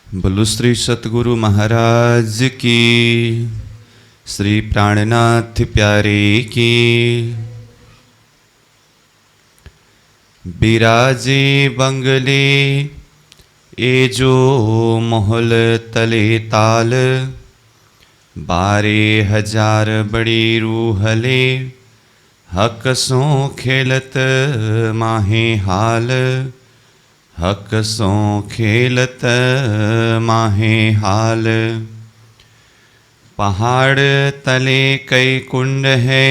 बोलो श्री सतगुरु महाराज की, श्री प्राणनाथ प्यारे की। बिराजे बंगले ए जो मोहल तले ताल, 12,000 बड़ी रूहले, हकसों खेलत माहे हाल, हकसों खेलत माहे हाल। पहाड़ तले कई कुंड है,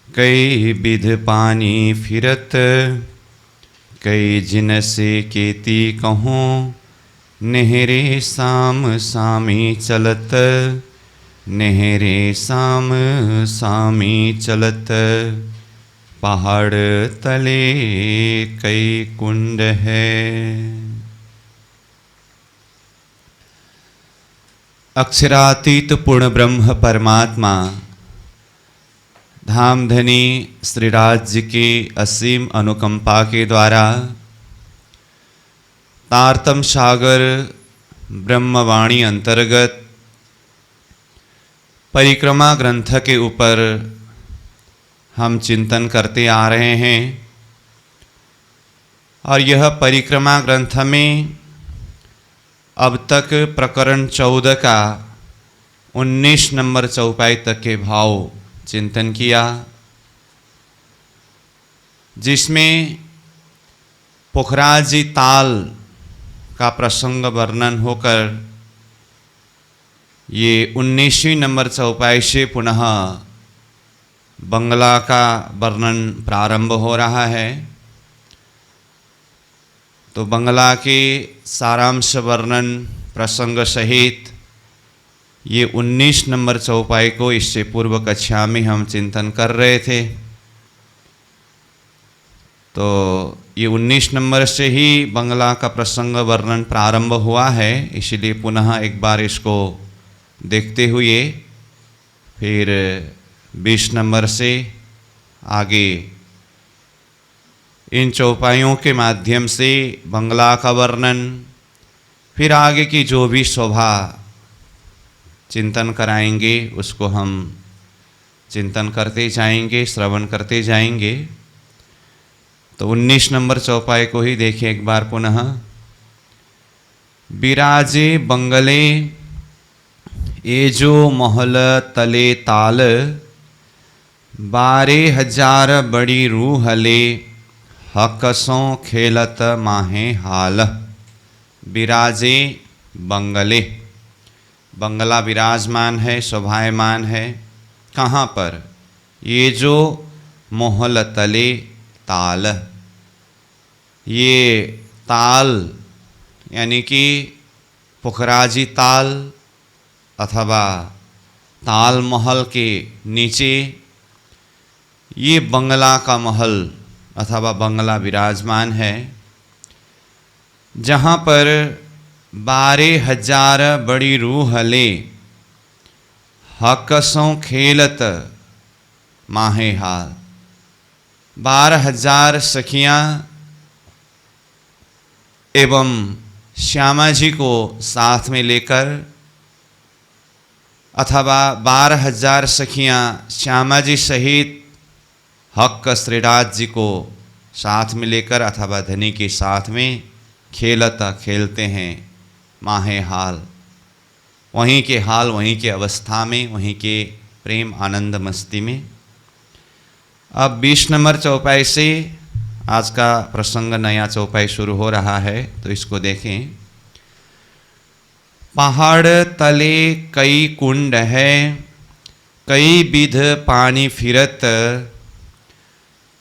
कई बिध पानी फिरत, कई जिन से केती कहूँ, नहरे साम सामी चलत, नहरे साम सामी चलत। पहाड़ तले कई कुंड है। अक्षरातीत पूर्ण ब्रह्म परमात्मा धामधनी श्रीराज की असीम अनुकंपा के द्वारा तारतम सागर ब्रह्मवाणी अंतर्गत परिक्रमा ग्रंथ के ऊपर हम चिंतन करते आ रहे हैं। और यह परिक्रमा ग्रंथ में अब तक प्रकरण 14 का 19 नंबर चौपाई तक के भाव चिंतन किया, जिसमें पोखराजी ताल का प्रसंग वर्णन होकर ये 19वीं नंबर चौपाई से पुनः बंगला का वर्णन प्रारंभ हो रहा है। तो बंगला के सारांश वर्णन प्रसंग सहित ये 19 नंबर चौपाई को इससे पूर्व कक्षा में हम चिंतन कर रहे थे। तो ये 19 नंबर से ही बंगला का प्रसंग वर्णन प्रारंभ हुआ है, इसलिए पुनः एक बार इसको देखते हुए फिर 20 नंबर से आगे इन चौपाइयों के माध्यम से बंगला का वर्णन, फिर आगे की जो भी शोभा चिंतन कराएंगे उसको हम चिंतन करते जाएंगे, श्रवण करते जाएंगे। तो 19 नंबर चौपाई को ही देखिए एक बार पुनः। बिराजे बंगले ए जो महल तले ताल, 12,000 बड़ी रूहले, हकसों खेलत माहे हाल। बिराजे बंगले, बंगला विराजमान है, शोभायमान है। कहाँ पर? ये जो मोहल तले ताल, ये ताल यानी कि पोखराजी ताल अथवा ताल महल के नीचे ये बंगला का महल अथवा बंगला विराजमान है, जहाँ पर 12,000 बड़ी रूहले, हकसों खेलत माहे हाल। 12,000 सखियाँ एवं श्यामा जी को साथ में लेकर, अथवा 12,000 सखियाँ श्यामा जी सहित हक श्रीराज जी को साथ में लेकर अथवा धनी के साथ में खेलता खेलते हैं माहे हाल। वहीं के हाल, वहीं के अवस्था में, वहीं के प्रेम आनंद मस्ती में। अब 20 नंबर चौपाई से आज का प्रसंग नया चौपाई शुरू हो रहा है, तो इसको देखें। पहाड़ तले कई कुंड है, कई बिध पानी फिरत,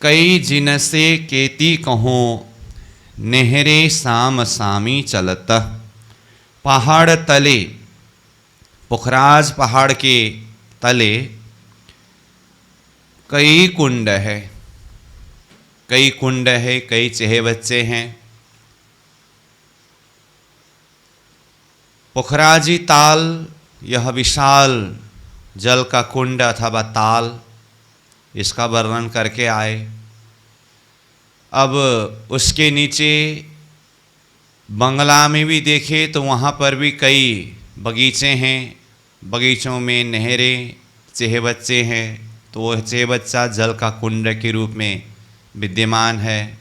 कई जिन से केती कहूँ, नहरे साम सामी चलत। पहाड़ तले, पोखराज पहाड़ के तले कई कुंड है, कई कुंड है, कई चेहे बच्चे हैं। पोखराजी ताल, यह विशाल जल का कुंड अथवा ताल, इसका वर्णन करके आए। अब उसके नीचे बंगला में भी देखे तो वहाँ पर भी कई बगीचे हैं, बगीचों में नहरें, चेहबच्चे हैं, तो वह चेहबच्चा जल का कुंड के रूप में विद्यमान है।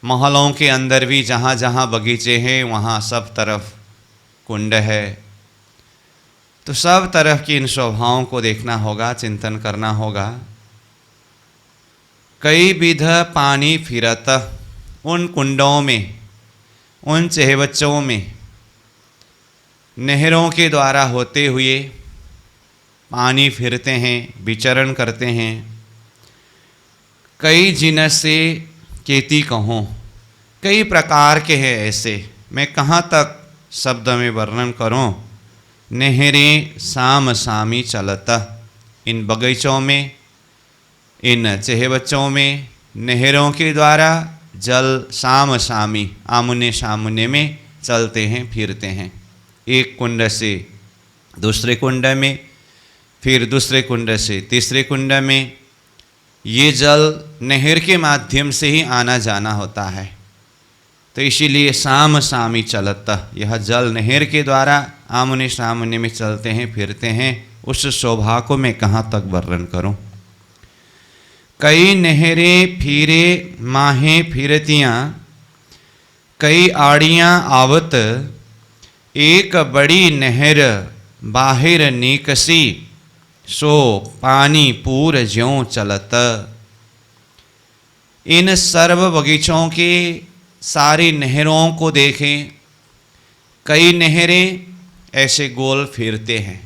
महलों के अंदर भी जहाँ जहाँ बगीचे हैं वहाँ सब तरफ कुंड है। तो सब तरफ की इन शोभाओं को देखना होगा, चिंतन करना होगा। कई विध पानी फिरत, उन कुंडों में, उन चेहबच्चों में नहरों के द्वारा होते हुए पानी फिरते हैं, विचरण करते हैं। कई जिन से केती कहूँ, कई प्रकार के हैं ऐसे, मैं कहाँ तक शब्द में वर्णन करूँ। नहरें साम सामी चलता, इन बगीचों में, इन चेहबच्चों में नहरों के द्वारा जल साम सामी, आमने सामने में चलते हैं, फिरते हैं। एक कुंड से दूसरे कुंड में, फिर दूसरे कुंड से तीसरे कुंड में। ये जल नहर के माध्यम से ही आना जाना होता है, तो इसीलिए साम सामी चलता, यह जल नहर के द्वारा आमने सामने में चलते हैं, फिरते हैं। उस शोभा को मैं कहाँ तक वर्णन करूं। कई नहरें फिरे माहें फिरतियाँ, कई आड़ियाँ आवत, एक बड़ी नहर बाहिर निकसी, सो पानी पूर ज्यों चलत। इन सर्व बगीचों के सारी नहरों को देखें, कई नहरें ऐसे गोल फिरते हैं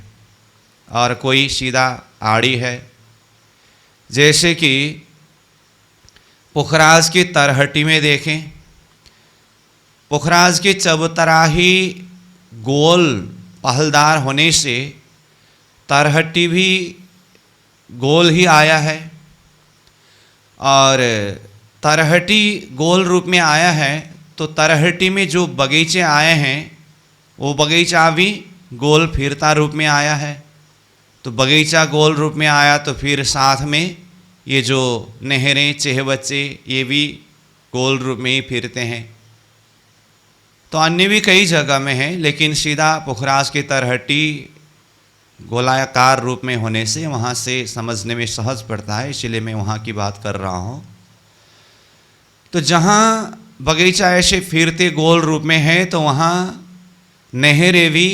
और कोई सीधा आड़ी है। जैसे कि पुखराज की तरहटी में देखें, पुखराज की चबूतराही गोल पहलदार होने से तरहटी भी गोल ही आया है, और तरहटी गोल रूप में आया है तो तरहटी में जो बगीचे आए हैं वो बगीचा भी गोल फिरता रूप में आया है। तो बगीचा गोल रूप में आया तो फिर साथ में ये जो नहरें चेहबच्चे ये भी गोल रूप में ही फिरते हैं। तो अन्य भी कई जगह में है, लेकिन सीधा पुखराज की तरहटी गोलाकार रूप में होने से वहाँ से समझने में सहज पड़ता है, इसलिए मैं वहाँ की बात कर रहा हूँ। तो जहाँ बगीचा ऐसे फिरते गोल रूप में है तो वहाँ नहरें भी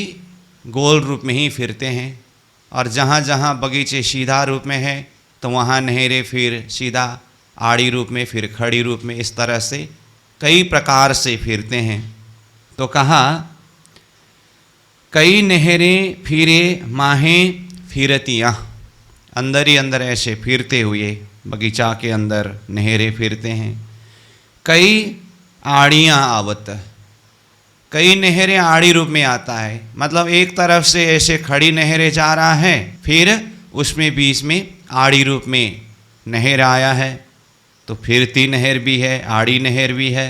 गोल रूप में ही फिरते हैं, और जहाँ जहाँ बगीचे सीधा रूप में है तो वहाँ नहरें फिर सीधा आड़ी रूप में, फिर खड़ी रूप में, इस तरह से कई प्रकार से फिरते हैं। तो कहा कई नहरें फिरे माहें फिरतियाँ, अंदर ही अंदर ऐसे फिरते हुए बगीचा के अंदर नहरें फिरते हैं। कई आड़ियाँ आवत, कई नहरें आड़ी रूप में आता है, मतलब एक तरफ से ऐसे खड़ी नहरें जा रहा है, फिर उसमें बीच में आड़ी रूप में नहर आया है, तो फिरती नहर भी है, आड़ी नहर भी है।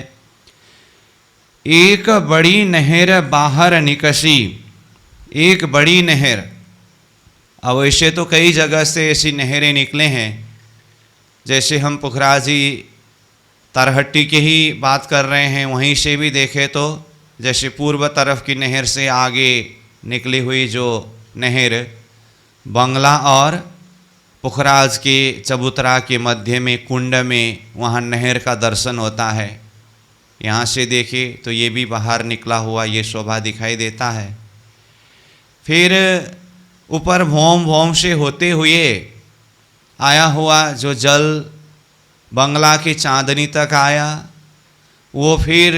एक बड़ी नहर बाहर निकसी, एक बड़ी नहर, अब ऐसे तो कई जगह से ऐसी नहरें निकले हैं। जैसे हम पुखराजी तरहट्टी की ही बात कर रहे हैं, वहीं से भी देखें तो जैसे पूर्व तरफ की नहर से आगे निकली हुई जो नहर बंगला और पुखराज के चबूतरा के मध्य में कुंड में, वहाँ नहर का दर्शन होता है। यहाँ से देखें तो ये भी बाहर निकला हुआ ये शोभा दिखाई देता है। फिर ऊपर भौम भौम से होते हुए आया हुआ जो जल बंगला की चांदनी तक आया, वो फिर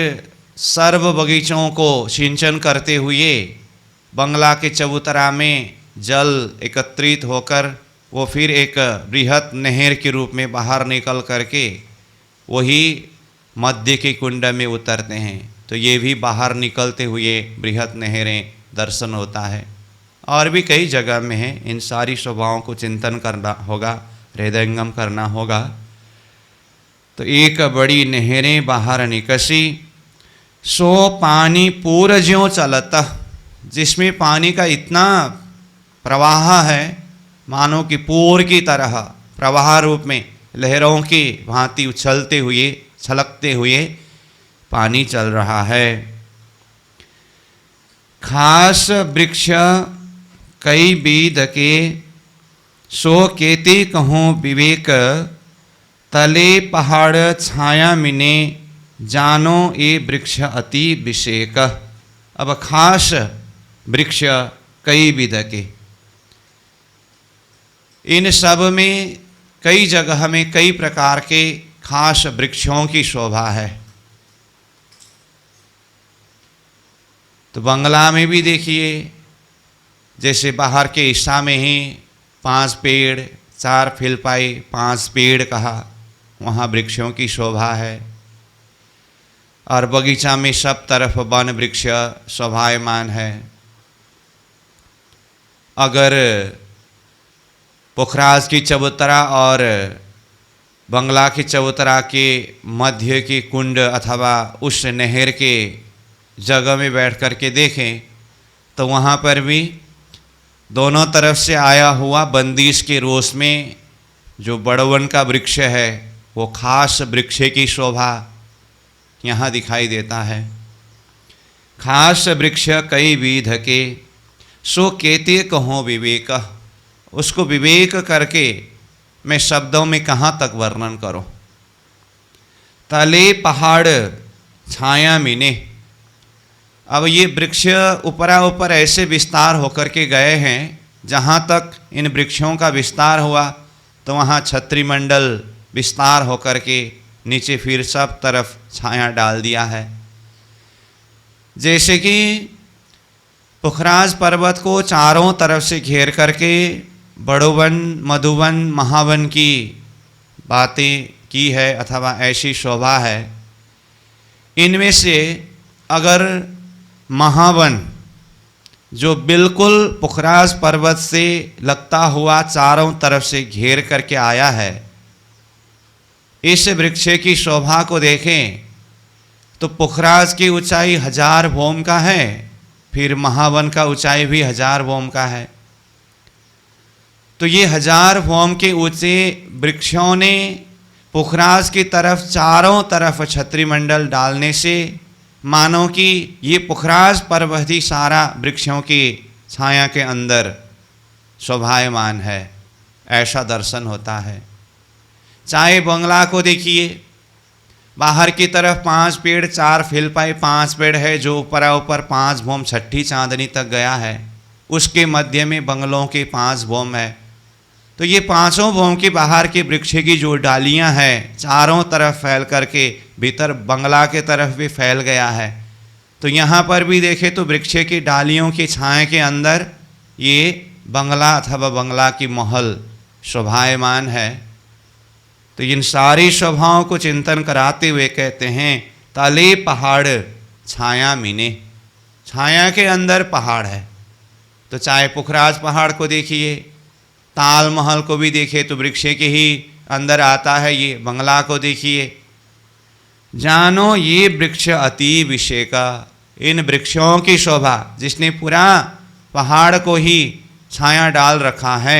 सर्व बगीचों को सिंचन करते हुए बंगला के चबूतरा में जल एकत्रित होकर वो फिर एक बृहत नहर के रूप में बाहर निकल करके वही मध्य के कुंड में उतरते हैं। तो ये भी बाहर निकलते हुए बृहत नहरें दर्शन होता है। और भी कई जगह में है, इन सारी शोभाओं को चिंतन करना होगा, हृदयंगम करना होगा। तो एक बड़ी नहरें बाहर निकसी, सो पानी पूर ज्यों चलता, जिसमें पानी का इतना प्रवाह है मानो कि पूर की तरह प्रवाह रूप में लहरों की भांति उछलते हुए छलकते हुए पानी चल रहा है। खास वृक्ष कई बीध के, सो केते कहूँ विवेक, तले पहाड़ छाया मिने, जानो ये वृक्ष अति विषेक। अब खास वृक्ष कई विध के, इन सब में कई जगह में कई प्रकार के खास वृक्षों की शोभा है। तो बंगला में भी देखिए, जैसे बाहर के हिस्सा में ही 5 पेड़ 4 फिलपाई 5 पेड़ कहा, वहाँ वृक्षों की शोभा है। और बगीचा में सब तरफ वन वृक्ष शोभायमान है। अगर पोखराज की चबूतरा और बंगला की चबूतरा के मध्य की कुंड अथवा उस नहर के जगह में बैठ कर के देखें तो वहाँ पर भी दोनों तरफ से आया हुआ बंदिश के रोष में जो बड़वन का वृक्ष है, वो खास वृक्ष की शोभा यहाँ दिखाई देता है। खास वृक्ष कई विध के, सो केते कहो विवेक। उसको विवेक करके मैं शब्दों में कहाँ तक वर्णन करूं। तले पहाड़ छाया मिने। अब ये वृक्ष ऊपरा ऊपर ऐसे विस्तार होकर के गए हैं, जहाँ तक इन वृक्षों का विस्तार हुआ तो वहाँ छत्रीमंडल विस्तार होकर के नीचे फिर सब तरफ छाया डाल दिया है। जैसे कि पुखराज पर्वत को चारों तरफ से घेर करके बड़ोवन मधुवन महावन की बातें की है अथवा ऐसी शोभा है। इनमें से अगर महावन जो बिल्कुल पुखराज पर्वत से लगता हुआ चारों तरफ से घेर करके आया है, इस वृक्ष की शोभा को देखें तो पुखराज की ऊंचाई 1000 भोम का है, फिर महावन का ऊंचाई भी 1000 भोम का है। तो ये 1000 भोम के ऊंचे वृक्षों ने पुखराज की तरफ चारों तरफ छत्रीमंडल डालने से मानो कि ये पुखराज पर्वत ही सारा वृक्षों की छाया के अंदर शोभायमान है, ऐसा दर्शन होता है। चाहे बंगला को देखिए, बाहर की तरफ 5 पेड़ 4 फिलपाई 5 पेड़ है, जो ऊपरा ऊपर 5 भोम छठी चांदनी तक गया है। उसके मध्य में बंगलों के 5 भोम है। तो ये 5 भोम के बाहर के वृक्ष की जो डालियां हैं चारों तरफ फैल करके भीतर बंगला के तरफ भी फैल गया है। तो यहाँ पर भी देखें तो वृक्ष की डालियों की छाया के अंदर ये बंगला अथवा बंगला की महल शोभायमान है। तो इन सारी शोभाओं को चिंतन कराते हुए कहते हैं तले पहाड़ छाया मिने। छाया के अंदर पहाड़ है। तो चाहे पुखराज पहाड़ को देखिए, ताल महल को भी देखिए तो वृक्ष के ही अंदर आता है। ये बंगला को देखिए, जानो ये वृक्ष अति विषेका। इन वृक्षों की शोभा, जिसने पूरा पहाड़ को ही छाया डाल रखा है,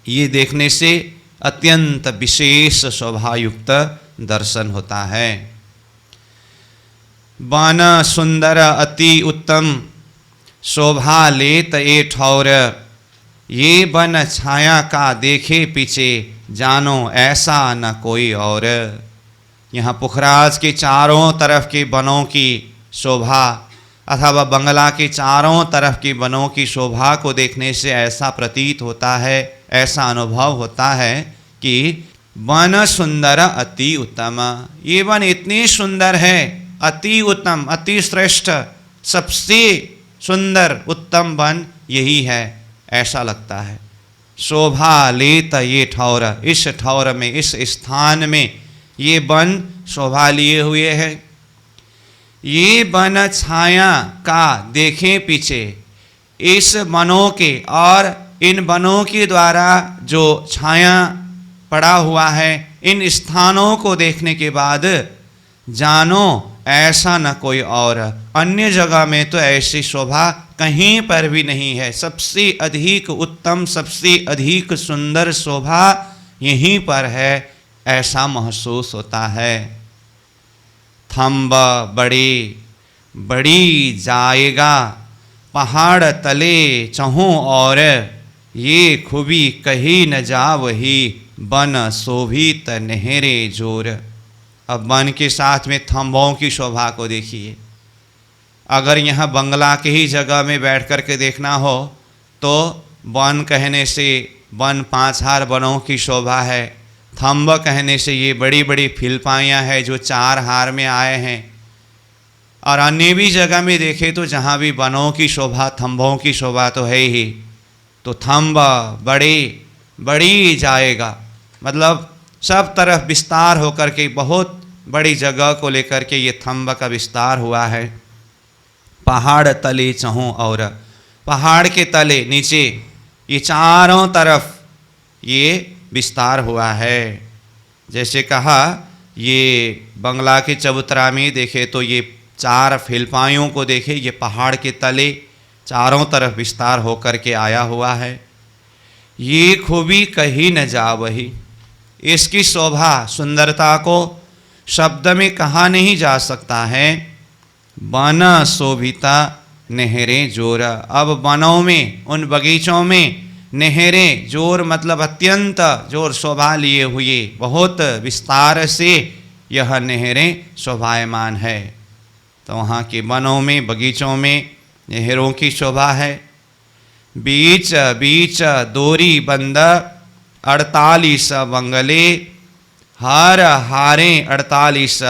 ये देखने से अत्यंत विशेष शोभायुक्त दर्शन होता है। वन सुंदर अति उत्तम, शोभा लेत ए ठौर। ये वन छाया का देखे पीछे, जानो ऐसा न कोई और। यहाँ पुखराज के चारों तरफ के वनों की शोभा अथवा बंगला के चारों तरफ की वनों की शोभा को देखने से ऐसा प्रतीत होता है, ऐसा अनुभव होता है कि वन सुंदर अति उत्तम। ये वन इतनी सुंदर है, अति उत्तम, अति श्रेष्ठ, सबसे सुंदर उत्तम वन यही है, ऐसा लगता है। शोभा लेत ये ठौर। इस ठौर में, इस स्थान में ये वन शोभा लिए हुए है। ये वन छाया का देखें पीछे। इस वनों के और इन वनों के द्वारा जो छाया पड़ा हुआ है, इन स्थानों को देखने के बाद जानो ऐसा न कोई और। अन्य जगह में तो ऐसी शोभा कहीं पर भी नहीं है। सबसे अधिक उत्तम, सबसे अधिक सुंदर शोभा यहीं पर है, ऐसा महसूस होता है। थंब बड़े बड़ी जाएगा, पहाड़ तले चहूँ और ये खूबी कही न जा वही, बन शोभित नहरे जोर। अब वन के साथ में थंबों की शोभा को देखिए। अगर यहाँ बंगला के ही जगह में बैठ कर के देखना हो तो वन कहने से वन 5 हार वनों की शोभा है, थंब कहने से ये बड़ी बड़ी फिलपाइयाँ हैं जो 4 हार में आए हैं। और अन्य भी जगह में देखें तो जहाँ भी वनों की शोभा थंबों की शोभा तो है ही, तो थंब बड़े बड़ी जाएगा मतलब सब तरफ विस्तार होकर के बहुत बड़ी जगह को लेकर के ये थंब का विस्तार हुआ है। पहाड़ तले चहूँ और पहाड़ के तले नीचे ये चारों तरफ ये विस्तार हुआ है। जैसे कहा ये बंगला के चबूतरा में देखे तो ये 4 फिलपाइयों को देखे, ये पहाड़ के तले चारों तरफ विस्तार होकर के आया हुआ है। ये खूबी कही न जा वही, इसकी शोभा सुंदरता को शब्द में कहा नहीं जा सकता है। वन शोभिता नहरें जोर, अब वनों में उन बगीचों में नहरें जोर मतलब अत्यंत जोर शोभा लिए हुए बहुत विस्तार से यह नहरें शोभायमान है। तो वहाँ के वनों में बगीचों में नहरों की शोभा है। बीच बीच दोरी बंद 48 बंगले, हार हारे 48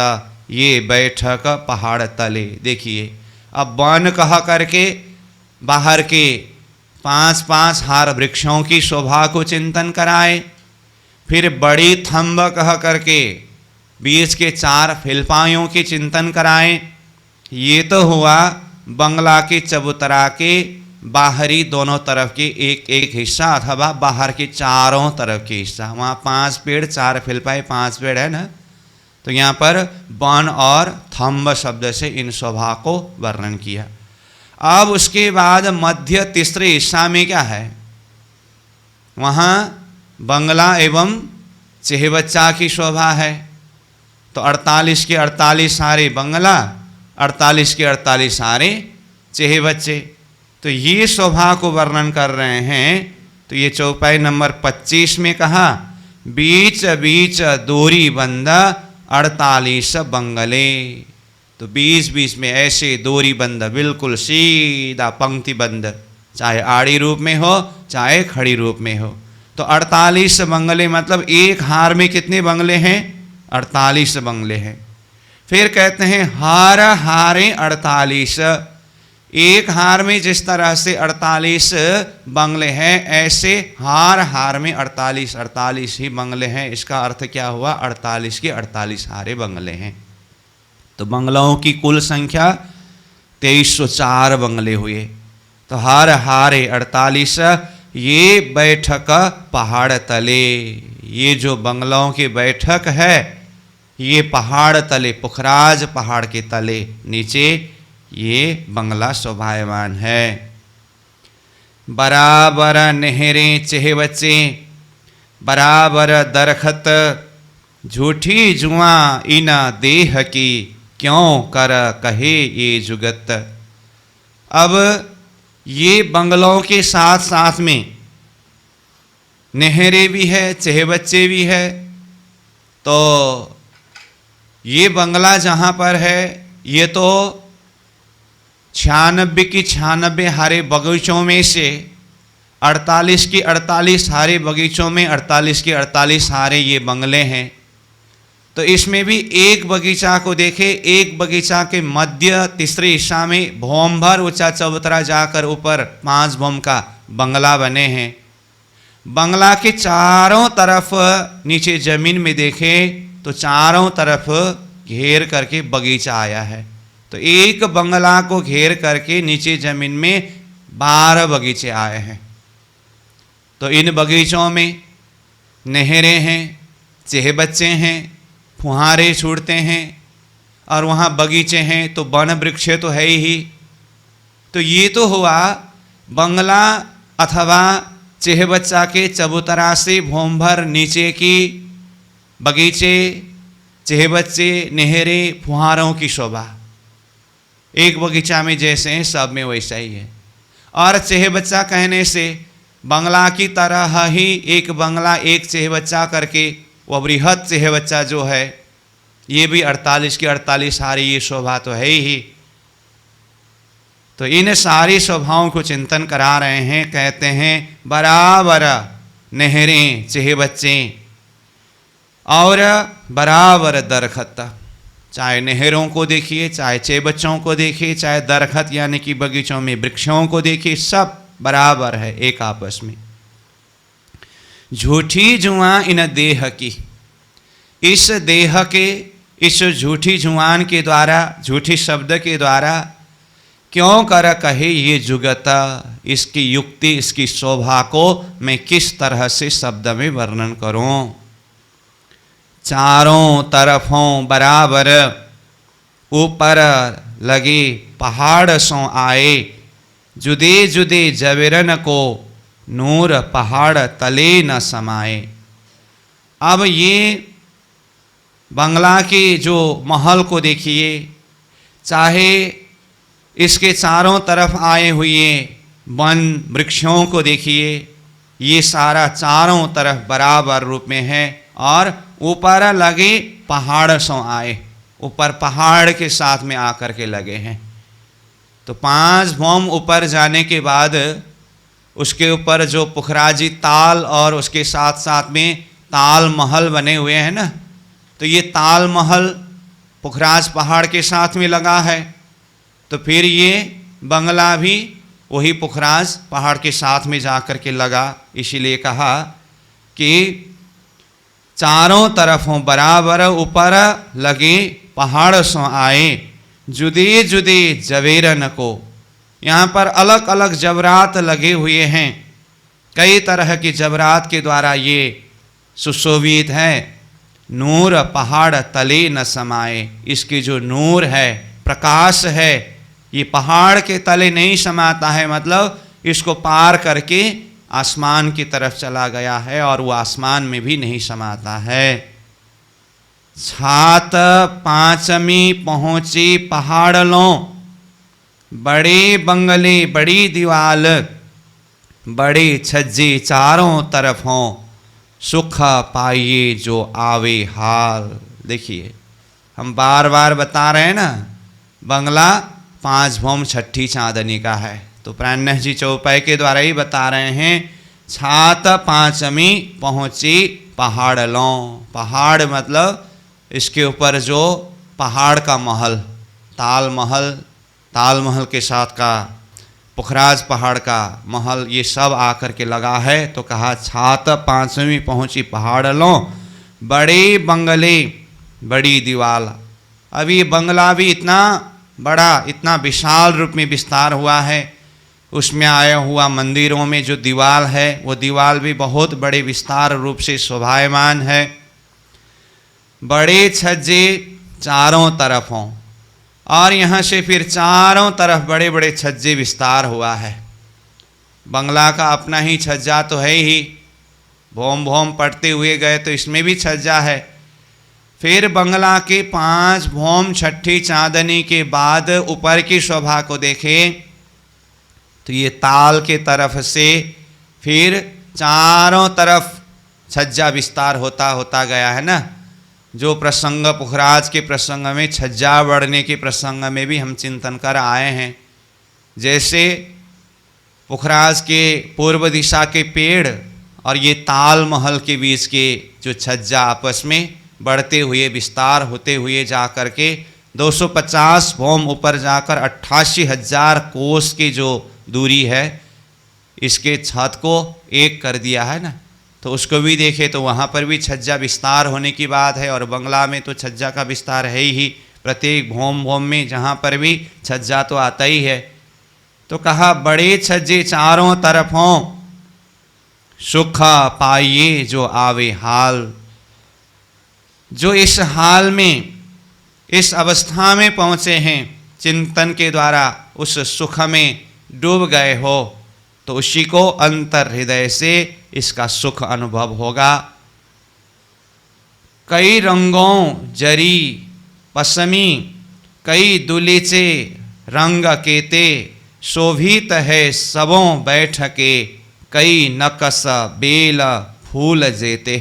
ये बैठक पहाड़ तले। देखिए अब वन कह करके बाहर के 5-5 हार वृक्षों की शोभा को चिंतन कराए, फिर बड़ी थंब कह करके बीच के 4 फिलपाइयों की चिंतन कराए। ये तो हुआ बंगला के चबूतरा के बाहरी दोनों तरफ के एक एक हिस्सा अथवा बाहर के चारों तरफ के हिस्सा। वहाँ 5 पेड़ 4 फिलपाई 5 पेड़ है ना, तो यहाँ पर वन और थंब शब्द से इन शोभा को वर्णन किया। अब उसके बाद मध्य तीसरे हिस्सा में क्या है, वहाँ बंगला एवं चेहबच्चा की शोभा है। तो 48 के 48 हारे बंगला, 48 के 48 हारे चेहबच्चे, तो ये शोभा को वर्णन कर रहे हैं। तो ये चौपाई नंबर 25 में कहा बीच बीच दोरी बंदा 48 बंगले। तो बीच बीच में ऐसे दोरी बंद बिल्कुल सीधा पंक्ति बंद, चाहे आड़ी रूप में हो चाहे खड़ी रूप में हो। तो 48 बंगले मतलब एक हार में कितने बंगले हैं, 48 बंगले हैं। फिर कहते हैं हार हारे 48, एक हार में जिस तरह से 48 बंगले हैं ऐसे हार हार में 48 ही बंगले हैं। इसका अर्थ क्या हुआ, 48 के 48 हारे बंगले हैं। तो बंगलों की कुल संख्या 2304 बंगले हुए। तो हार हारे 48, ये बैठक पहाड़ तले, ये जो बंगलों की बैठक है ये पहाड़ तले, पुखराज पहाड़ के तले नीचे ये बंगला शोभायमान है। बराबर नहरें चेहबच्चे, बराबर दरखत, झूठी जुआ इन देह की, क्यों कर कहे ये जुगत। अब ये बंगलों के साथ साथ में नहरें भी है, चेहबच्चे भी है। तो ये बंगला जहाँ पर है ये तो 96 की 96 हारे बगीचों में से 48 की 48 हारे बगीचों में 48 के 48 हारे ये बंगले हैं। तो इसमें भी एक बगीचा को देखे, एक बगीचा के मध्य तीसरे हिस्सा में भौम भर ऊंचा चबूतरा जाकर ऊपर 5 भौम का बंगला बने हैं। बंगला के चारों तरफ नीचे जमीन में देखें तो चारों तरफ घेर करके बगीचा आया है। तो एक बंगला को घेर करके नीचे जमीन में 12 बगीचे आए हैं। तो इन बगीचों में नहरें हैं, चेहबच्चे हैं, फुहारे छूटते हैं और वहाँ बगीचे हैं। तो वन वृक्ष तो है ही। तो ये तो हुआ बंगला अथवा चेहबच्चा के चबूतरा से भौम भर नीचे की बगीचे, चेहबच्चे, नहरें, फुहारों की शोभा एक बगीचा में जैसे हैं सब में वैसा ही है। और चेहबच्चा कहने से बंगला की तरह ही एक बंगला एक चेहबच्चा करके वह बृहद चेहबच्चा जो है ये भी 48 की 48 हारी ये शोभा तो है ही। तो इन सारी शोभाओं को चिंतन करा रहे हैं। कहते हैं बराबर नहरें चेहबच्चे और बराबर दरखत, चाहे नहरों को देखिए, चाहे चेहबच्चों को देखिए, चाहे दरखत यानी कि बगीचों में वृक्षों को देखिए, सब बराबर है एक आपस में। झूठी जुआ इन देह की, इस देह के इस झूठी जुआन के द्वारा, झूठी शब्द के द्वारा क्यों कर कहे ये जुगत, इसकी युक्ति, इसकी शोभा को मैं किस तरह से शब्द में वर्णन करूं। चारों तरफों बराबर ऊपर लगे पहाड़ सो आए, जुदे जुदे जबरन को नूर पहाड़ तले न समाए। अब ये बंगला के जो महल को देखिए, चाहे इसके चारों तरफ आए हुए वन वृक्षों को देखिए, ये सारा चारों तरफ बराबर रूप में है। और ऊपर लगे पहाड़ सो आए, ऊपर पहाड़ के साथ में आकर के लगे हैं। तो 5 भौम ऊपर जाने के बाद उसके ऊपर जो पुखराजी ताल और उसके साथ साथ में ताल महल बने हुए हैं ना, तो ये ताल महल पुखराज पहाड़ के साथ में लगा है। तो फिर ये बंगला भी वही पुखराज पहाड़ के साथ में जाकर के लगा। इसीलिए कहा कि चारों तरफों बराबर ऊपर लगे पहाड़ सो आए, जुदे जुदे जवेरन को। यहाँ पर अलग अलग जबरात लगे हुए हैं, कई तरह के जबरात के द्वारा ये सुशोभित है। नूर पहाड़ तले न समाए, इसकी जो नूर है, प्रकाश है, ये पहाड़ के तले नहीं समाता है, मतलब इसको पार करके आसमान की तरफ चला गया है और वो आसमान में भी नहीं समाता है। छात पांचमी पहुंची पहाड़ लो, बड़े बंगले बड़ी दीवाल, बड़े छज्जे चारों तरफ हों, सुख पाइए जो आवे हाल। देखिए हम बार बार बता रहे हैं ना, बंगला 5 भौम छठी चांदनी का है, तो प्राणनाथ जी चौपाई के द्वारा ही बता रहे हैं। छात पांचमी पहुंची पहाड़ लो, पहाड़ मतलब इसके ऊपर जो पहाड़ का महल, ताल महल के साथ का पुखराज पहाड़ का महल, ये सब आकर के लगा है। तो कहा छात पांचवी पहुंची पहाड़ लो, बड़े बंगले बड़ी दीवाल। अब ये बंगला भी इतना बड़ा, इतना विशाल रूप में विस्तार हुआ है, उसमें आया हुआ मंदिरों में जो दीवाल है वो दीवाल भी बहुत बड़े विस्तार रूप से शोभायमान है। बड़े छज्जे चारों तरफ हों, और यहाँ से फिर चारों तरफ बड़े बड़े छज्जे विस्तार हुआ है। बंगला का अपना ही छज्जा तो है ही, भौम भौम पड़ते हुए गए तो इसमें भी छज्जा है। फिर बंगला के 5 भौम छठी चांदनी के बाद ऊपर की शोभा को देखें तो ये ताल के तरफ से फिर चारों तरफ छज्जा विस्तार होता होता गया है ना। जो प्रसंग पुखराज के प्रसंग में, छज्जा बढ़ने के प्रसंग में भी हम चिंतन कर आए हैं। जैसे पुखराज के पूर्व दिशा के पेड़ और ये ताल महल के बीच के जो छज्जा आपस में बढ़ते हुए विस्तार होते हुए जा कर के 250 भौम ऊपर जाकर 88,000 कोस की जो दूरी है, इसके छत को एक कर दिया है ना। तो उसको भी देखे तो वहाँ पर भी छज्जा विस्तार होने की बात है, और बंगला में तो छज्जा का विस्तार है ही, प्रत्येक भौम भौम में जहाँ पर भी छज्जा तो आता ही है। तो कहा बड़े छज्जे चारों तरफ हों, सुख पाइए जो आवे हाल। जो इस हाल में, इस अवस्था में पहुँचे हैं, चिंतन के द्वारा उस सुख में डूब गए हो, तो उसी को अंतर हृदय से इसका सुख अनुभव होगा। कई रंगों जरी पसमी, कई दुलीचे रंग केते, शोभित है सबों बैठके, कई नकस बेल फूल जेते।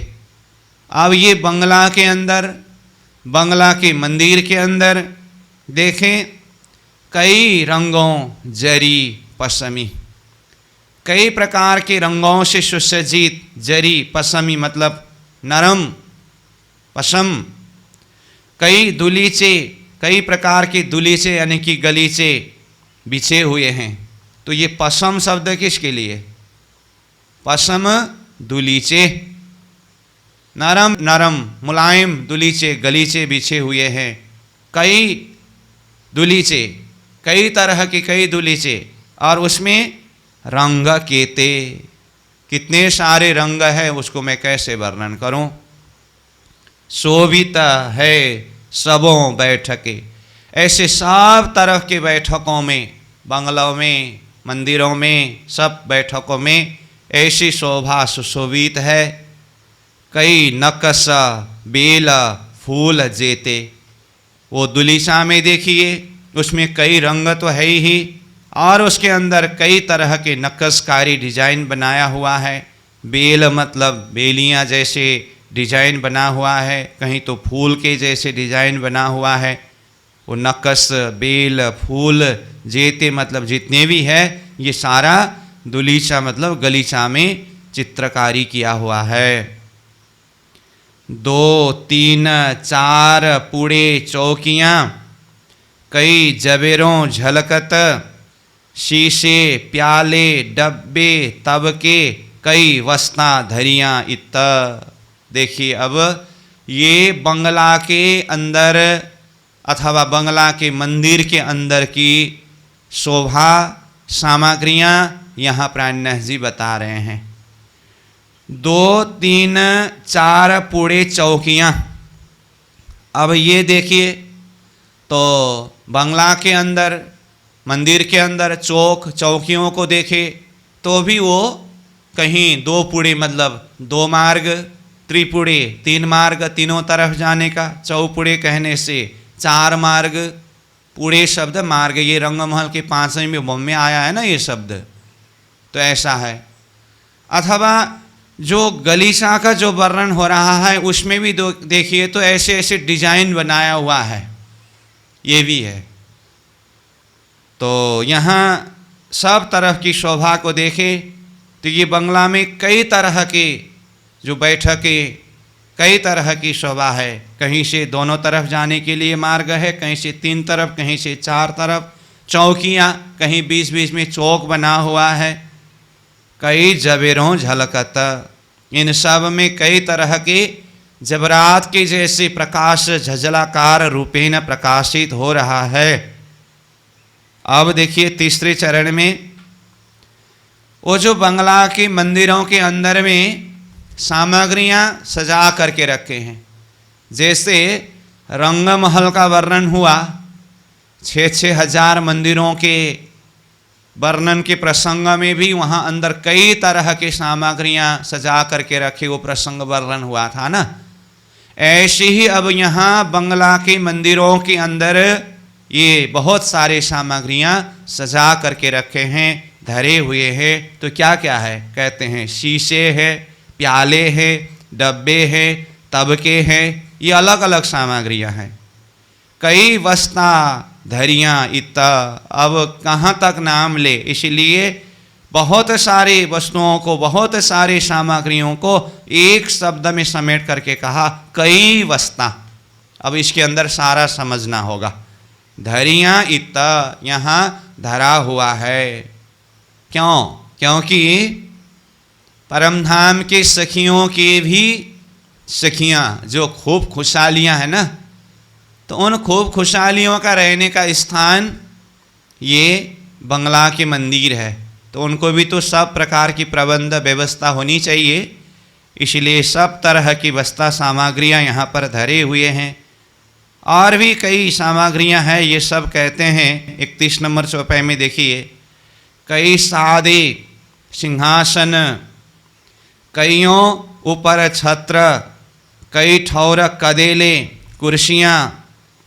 अब ये बंगला के अंदर, बंगला के मंदिर के अंदर देखें, कई रंगों जरी पसमी, कई प्रकार के रंगों से सुसज्जित, जरी पसमी मतलब नरम पशम, कई दुलीचे, कई प्रकार के दुलीचे यानी कि गलीचे बिछे हुए हैं। तो ये पशम शब्द किसके लिए? पशम दुलीचे, नरम नरम मुलायम दुलीचे गलीचे बिछे हुए हैं। कई दुलीचे, कई तरह के कई दुलीचे, और उसमें रंग केते, कितने सारे रंग हैं उसको मैं कैसे वर्णन करूं। शोभित है सबों बैठके, ऐसे सब तरह के बैठकों में, बंगलों में, मंदिरों में, सब बैठकों में ऐसी शोभा सुशोभित है। कई नकस बेल फूल जेते, वो दुलीचा में देखिए उसमें कई रंग तो है ही, और उसके अंदर कई तरह के नक्काशकारी डिजाइन बनाया हुआ है। बेल मतलब बेलियां जैसे डिजाइन बना हुआ है, कहीं तो फूल के जैसे डिजाइन बना हुआ है। वो नक्कस बेल फूल जेते मतलब जितने भी है ये सारा दुलीचा मतलब गलीचा में चित्रकारी किया हुआ है। 2 3 4 पूड़े चौकियाँ, कई जबेरों झलकत, शीशे प्याले डब्बे तबके, कई वस्ता धरियाँ इत। देखिए अब ये बंगला के अंदर अथवा बंगला के मंदिर के अंदर की शोभा सामग्रियाँ यहाँ प्राणनाथ जी बता रहे हैं। 2 3 4 पूड़े चौकियाँ। अब ये देखिए तो बंगला के अंदर मंदिर के अंदर चौक चौकियों को देखे तो भी वो कहीं 2 पूड़े मतलब 2 मार्ग, त्रिपुड़े 3 मार्ग तीनों तरफ जाने का, चौपुड़े कहने से 4 मार्ग, पूड़े शब्द मार्ग ये रंगमहल के 5वें बम में आया है ना ये शब्द, तो ऐसा है। अथवा जो गलीचा का जो वर्णन हो रहा है उसमें भी देखिए तो ऐसे ऐसे डिजाइन बनाया हुआ है, ये भी है। तो यहाँ सब तरह की शोभा को देखें तो ये बंगला में कई तरह के जो बैठकें, कई तरह की शोभा है। कहीं से दोनों तरफ जाने के लिए मार्ग है, कहीं से 3 तरफ, कहीं से 4 तरफ, चौकियाँ, कहीं बीच बीच में चौक बना हुआ है। कई जबेरों झलकत, इन सब में कई तरह के जबरात के जैसे प्रकाश झलझलाकार रूपेण प्रकाशित हो रहा है। अब देखिए तीसरे चरण में वो जो बंगला के मंदिरों के अंदर में सामग्रियां सजा करके रखे हैं, जैसे रंगमहल का वर्णन हुआ, 6-6 हजार मंदिरों के वर्णन के प्रसंग में भी वहाँ अंदर कई तरह के सामग्रियां सजा करके रखे, वो प्रसंग वर्णन हुआ था ना। ऐसे ही अब यहाँ बंगला के मंदिरों के अंदर ये बहुत सारे सामग्रियां सजा करके रखे हैं, धरे हुए हैं। तो क्या क्या है कहते हैं, शीशे है, प्याले हैं, डब्बे हैं, तबके हैं, ये अलग अलग सामग्रियां हैं। कई वस्ता धरियाँ इत, अब कहाँ तक नाम ले, इसलिए बहुत सारे वस्तुओं को, बहुत सारे सामग्रियों को एक शब्द में समेट करके कहा कई वस्ता। अब इसके अंदर सारा समझना होगा। धरियाँ इत यहाँ धरा हुआ है, क्यों? क्योंकि परमधाम के सखियों के भी सखियाँ जो खूब खुशहालियाँ हैं ना, तो उन खूब खुशहालियों का रहने का स्थान ये बंगला के मंदिर है। तो उनको भी तो सब प्रकार की प्रबंध व्यवस्था होनी चाहिए, इसलिए सब तरह की वस्ता सामग्रियाँ यहाँ पर धरे हुए हैं। और भी कई सामग्रियाँ हैं, ये सब कहते हैं 31 नंबर चौपाई में देखिए, कई सादे सिंहासन, कईयों ऊपर छत्र, कई ठौर कदेले कुर्सियाँ,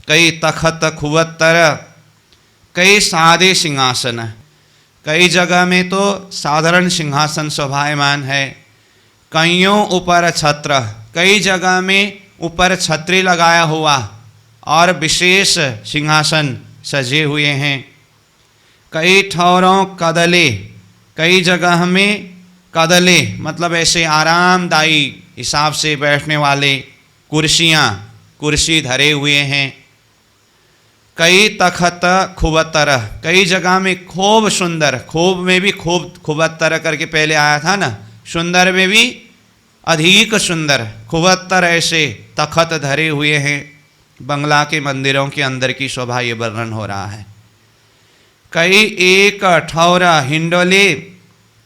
कई तखत खुवत्तर, कई सादे सिंहासन। कई जगह में तो साधारण सिंहासन शोभायमान है, कईयों ऊपर छत्र, कई जगह में ऊपर छतरी लगाया हुआ और विशेष सिंहासन सजे हुए हैं। कई ठौरों कदले, कई जगह में कदले मतलब ऐसे आरामदायी हिसाब से बैठने वाले कुर्सियाँ, कुर्सी धरे हुए हैं। कई तखत खुबत्तर, कई जगह में खूब सुंदर, खूब में भी खूब खुबत्तर करके पहले आया था ना, सुंदर में भी अधिक सुंदर खुबत्तर ऐसे तखत धरे हुए हैं। बंगला के मंदिरों के अंदर की शोभा ये वर्णन हो रहा है। कई एक ठौरा हिंडोले,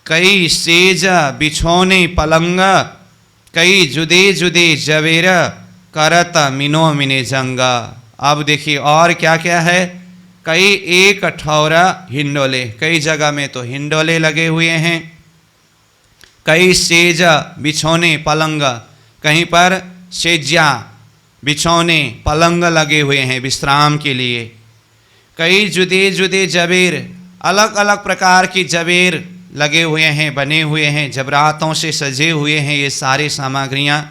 कई सेज बिछौने पलंग, कई जुदे जुदे जवेर करत मिनो मिने जंग। अब देखिए और क्या क्या है। कई एक ठौरा हिंडोले, कई जगह में तो हिंडोले लगे हुए हैं। कई सेज बिछौने पलंग, कहीं पर सेज्या बिछौने पलंग लगे हुए हैं विश्राम के लिए। कई जुदे जुदे जबेर, अलग अलग प्रकार की जबेर लगे हुए हैं, बने हुए हैं, जबरातों से सजे हुए हैं ये सारी सामग्रियाँ।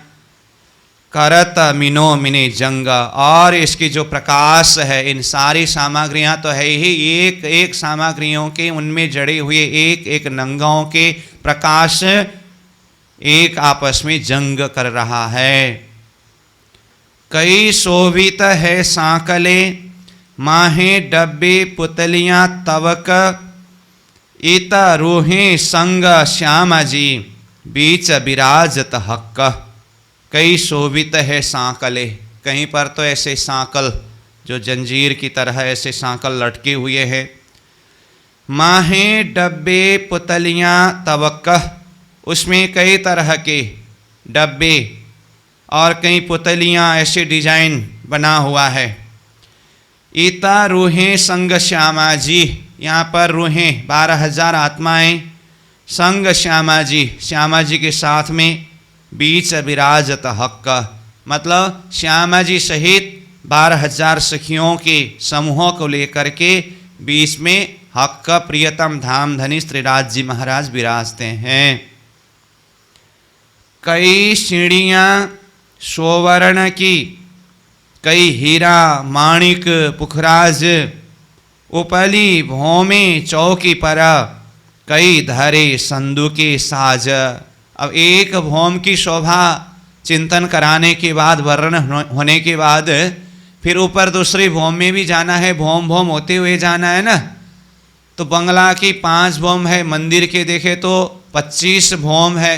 करत मिनो मिने जंग, और इसकी जो प्रकाश है, इन सारी सामग्रियाँ तो है ही एक एक सामग्रियों के, उनमें जड़े हुए एक एक नंगों के प्रकाश एक आपस में जंग कर रहा है। कई शोभित है सांकले, माहे डब्बे पुतलियाँ तवक, इत रूहे संग श्यामा जी, बीच विराजत हक्क। कई शोभित है सांकले, कहीं पर तो ऐसे सांकल जो जंजीर की तरह ऐसे सांकल लटके हुए हैं। माहे डब्बे पुतलियाँ तवक, उसमें कई तरह के डब्बे और कई पुतलियाँ ऐसे डिजाइन बना हुआ है। ईता रूहें संग श्यामा जी, यहाँ पर रूहें 12,000 आत्माएं संग श्यामा जी के साथ में बीच विराजत हक्क, मतलब श्यामा जी सहित 12,000 सखियों के समूहों को लेकर के बीच में हक्क प्रियतम धाम धनी श्रीराज जी महाराज विराजते हैं। कई सीढ़ियाँ स्वर्ण की, कई हीरा माणिक पुखराज, उपली भौमे चौकी पर, कई धरे संदूके साज। अब एक भौम की शोभा चिंतन कराने के बाद, वर्णन होने के बाद, फिर ऊपर दूसरी भौम में भी जाना है, भौम भौम होते हुए जाना है ना। तो बंगला की 5 भौम है, मंदिर के देखे तो 25 भौम है,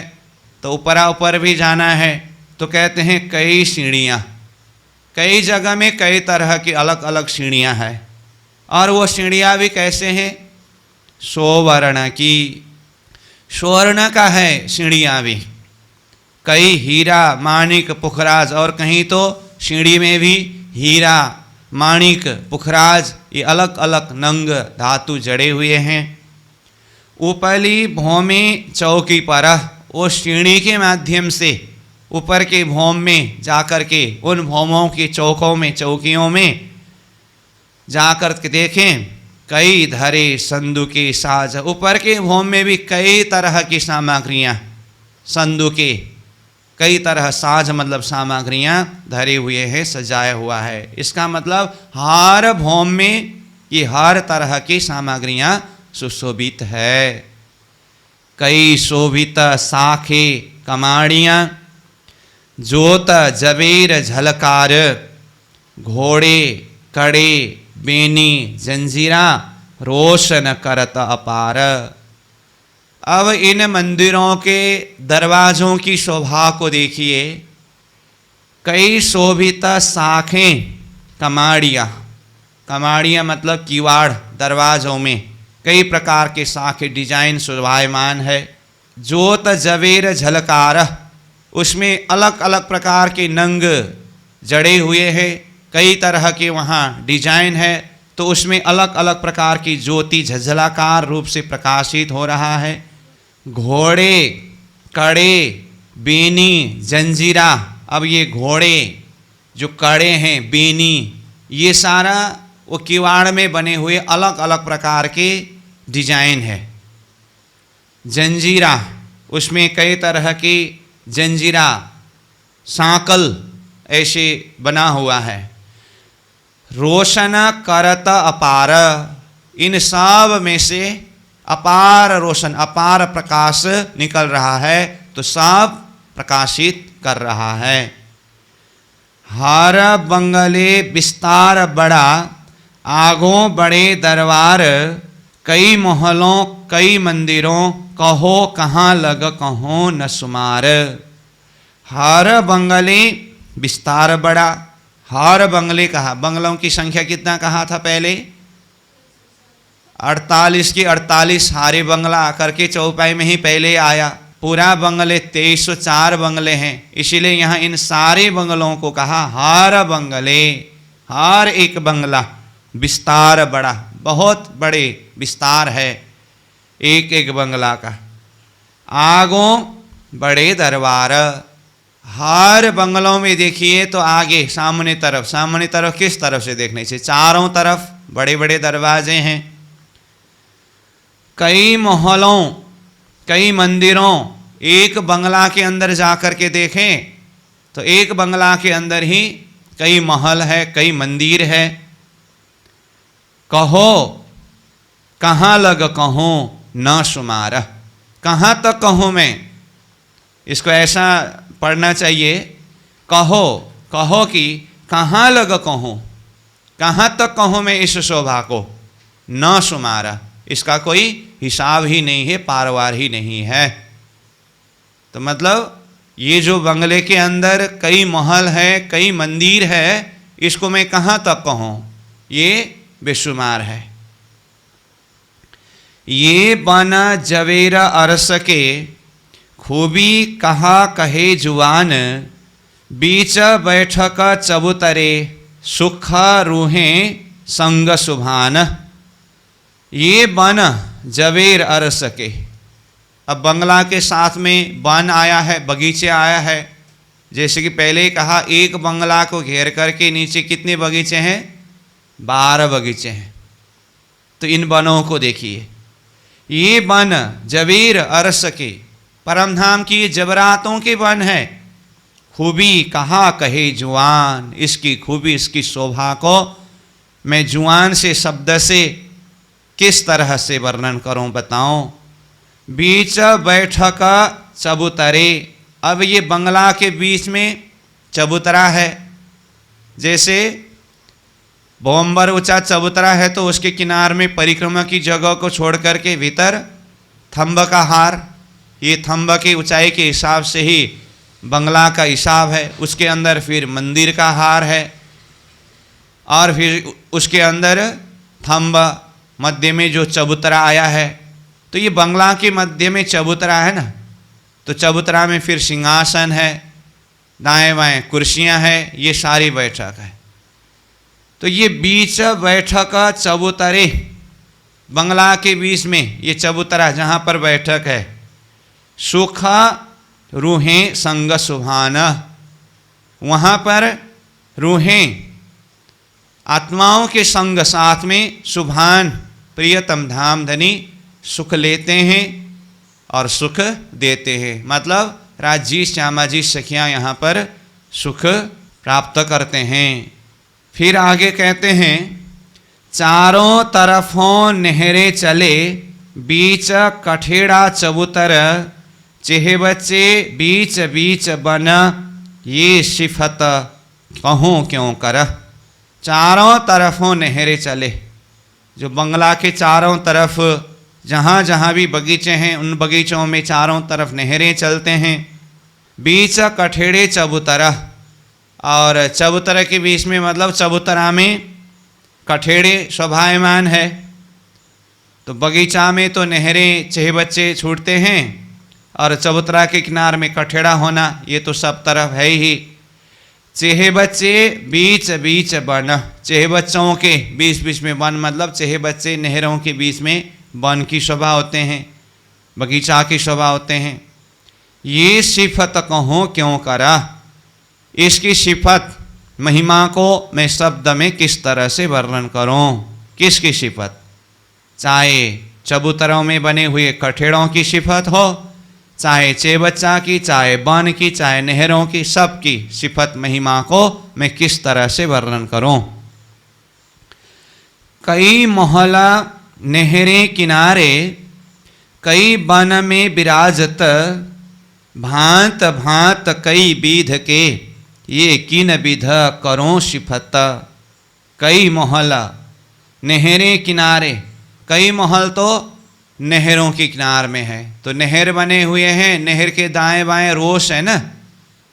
तो ऊपरा ऊपर भी जाना है। तो कहते हैं कई सीढ़ियाँ, कई जगह में कई तरह की अलग अलग सीढ़ियाँ हैं। और वो सीढ़ियाँ भी कैसे हैं? स्वर्ण की, स्वर्ण का है सीढ़ियाँ भी। कई हीरा माणिक पुखराज, और कहीं तो सीढ़ी में भी हीरा माणिक पुखराज ये अलग अलग नंग धातु जड़े हुए हैं। ऊपली भौमे चौकी पर, वो सीढ़ी के माध्यम से ऊपर के भौम में जाकर के उन भौमों की चौकों में, चौकियों में जाकर के देखें। कई धरे संदूके साज, ऊपर के भौम में भी कई तरह की सामग्रियाँ, संदूके कई तरह, साज मतलब सामग्रियाँ धरे हुए हैं, सजाया हुआ है। इसका मतलब हर भौम में ये हर तरह की सामग्रियाँ सुशोभित है। कई शोभित साखे कमाड़ियाँ, जोत जबेर झलकार, घोड़े कड़े बेनी जंजीरा, रोशन करत अपार। अब इन मंदिरों के दरवाज़ों की शोभा को देखिए। कई शोभित शाखें कमाड़ियाँ, कमाड़ियाँ मतलब किवाड़, दरवाज़ों में कई प्रकार के शाखे डिजाइन शोभायमान है। जोत जवेर झलकार, उसमें अलग अलग प्रकार के नंग जड़े हुए हैं, कई तरह के वहाँ डिजाइन है, तो उसमें अलग अलग प्रकार की ज्योति झलझलाकार रूप से प्रकाशित हो रहा है। घोड़े कड़े बेनी जंजीरा, अब ये घोड़े जो कड़े हैं, बेनी, ये सारा वो किवाड़ में बने हुए अलग अलग प्रकार के डिजाइन है। जंजीरा, उसमें कई तरह की जंजीरा, सांकल ऐसे बना हुआ है। रोशन करत अपार, इन सब में से अपार रोशन, अपार प्रकाश निकल रहा है, तो सब प्रकाशित कर रहा है। हर बंगले विस्तार बड़ा, आगों बड़े दरबार, कई महलों कई मंदिरों, कहो कहाँ लग कहो न शुमार। हर बंगले विस्तार बड़ा, हर बंगले कहा, बंगलों की संख्या कितना कहा था पहले? 48 की 48 हारे बंगला आकर के चौपाई में ही पहले आया। पूरा बंगले 2304 बंगले हैं, इसीलिए यहाँ इन सारे बंगलों को कहा हर बंगले, हर एक बंगला विस्तार बड़ा, बहुत बड़े विस्तार है एक एक बंगला का। आगों बड़े दरबार, हर बंगलों में देखिए तो आगे सामने तरफ किस तरफ से देखने से? चारों तरफ बड़े बड़े दरवाजे हैं। कई महलों कई मंदिरों, एक बंगला के अंदर जाकर के देखें तो एक बंगला के अंदर ही कई महल है, कई मंदिर है। कहो कहाँ लग कहूँ न शुमार, कहाँ तक कहूँ मैं? इसको ऐसा पढ़ना चाहिए, कहो, कहो कि कहाँ लग कहूँ, कहाँ तक कहूँ मैं इस शोभा को, न शुमार, इसका कोई हिसाब ही नहीं है, पारवार ही नहीं है। तो मतलब ये जो बंगले के अंदर कई महल है, कई मंदिर है, इसको मैं कहाँ तक कहूँ, ये बेशुमार है। ये बन जवेरा अरस के, खूबी कहा कहे जुआन, बीच बैठक चबूतरे, सुख रूहें संग सुभान। ये बन जवेर अरस के, अब बंगला के साथ में वन आया है, बगीचे आया है। जैसे कि पहले ही कहा, एक बंगला को घेर करके नीचे कितने बगीचे हैं? 12 बगीचे हैं। तो इन वनों को देखिए, ये वन जवेर अरस के, परमधाम की जबरातों के वन है। खूबी कहा कहे जुआन, इसकी खूबी इसकी शोभा को मैं जुआन से शब्द से किस तरह से वर्णन करूं बताऊं। बीच बैठक चबूतरे, अब ये बंगला के बीच में चबूतरा है। जैसे बोम्बर ऊंचा चबूतरा है तो उसके किनार में परिक्रमा की जगह को छोड़ करके भीतर थंब का हार, ये थंब की ऊंचाई के हिसाब से ही बंगला का हिसाब है। उसके अंदर फिर मंदिर का हार है और फिर उसके अंदर थंब, मध्य में जो चबूतरा आया है। तो ये बंगला के मध्य में चबूतरा है ना, तो चबूतरा में फिर सिंहासन है, दाएं बाएं कुर्सियां हैं, ये सारी बैठक है। तो ये बीच बैठक चबूतरे, बंगला के बीच में ये चबूतरा जहाँ पर बैठक है। सुख रूहें संग सुभान, वहाँ पर रूहें आत्माओं के संग साथ में सुभान प्रियतम धाम धनी सुख लेते हैं और सुख देते हैं। मतलब राजी श्यामाजी सखियाँ यहाँ पर सुख प्राप्त करते हैं। फिर आगे कहते हैं, चारों तरफों नहरें चले, बीच कठेड़ा चबूतर, चेहे बच्चे बीच बीच बन, ये सिफत कहूँ क्यों कर। चारों तरफों नहरें चले, जो बंगला के चारों तरफ जहाँ जहाँ भी बगीचे हैं उन बगीचों में चारों तरफ नहरें चलते हैं। बीच कठेड़े चबूतरा, और चबूतरा के बीच में मतलब चबूतरा में कठेड़े शोभायमान है। तो बगीचा में तो नहरें चहे बच्चे छूटते हैं और चबूतरा के किनार में कठेड़ा होना, ये तो सब तरफ है ही। चेहे बच्चे बीच बीच बन, चेहे बच्चों के बीच बीच में वन, मतलब चेहे बच्चे नहरों के बीच में वन की शोभा होते हैं, बगीचा की शोभा होते हैं। ये सिफत कहूँ क्यों करा, इसकी सिफत महिमा को मैं शब्द में किस तरह से वर्णन करूं? किसकी सिफत? चाहे चबूतरों में बने हुए कठेड़ों की सिफत हो, चाहे चेबच्चा की, चाहे वन की, चाहे नहरों की, सब की सिफत महिमा को मैं किस तरह से वर्णन करूं? कई मोहला नहरे किनारे, कई वन में विराजत, भांत भांत कई विध के, ये किन विध करो सिफत। कई मोहला नहरे किनारे, कई महल तो नहरों के किनार में है, तो नहर बने हुए हैं, नहर के दाएं बाएं रोश है ना,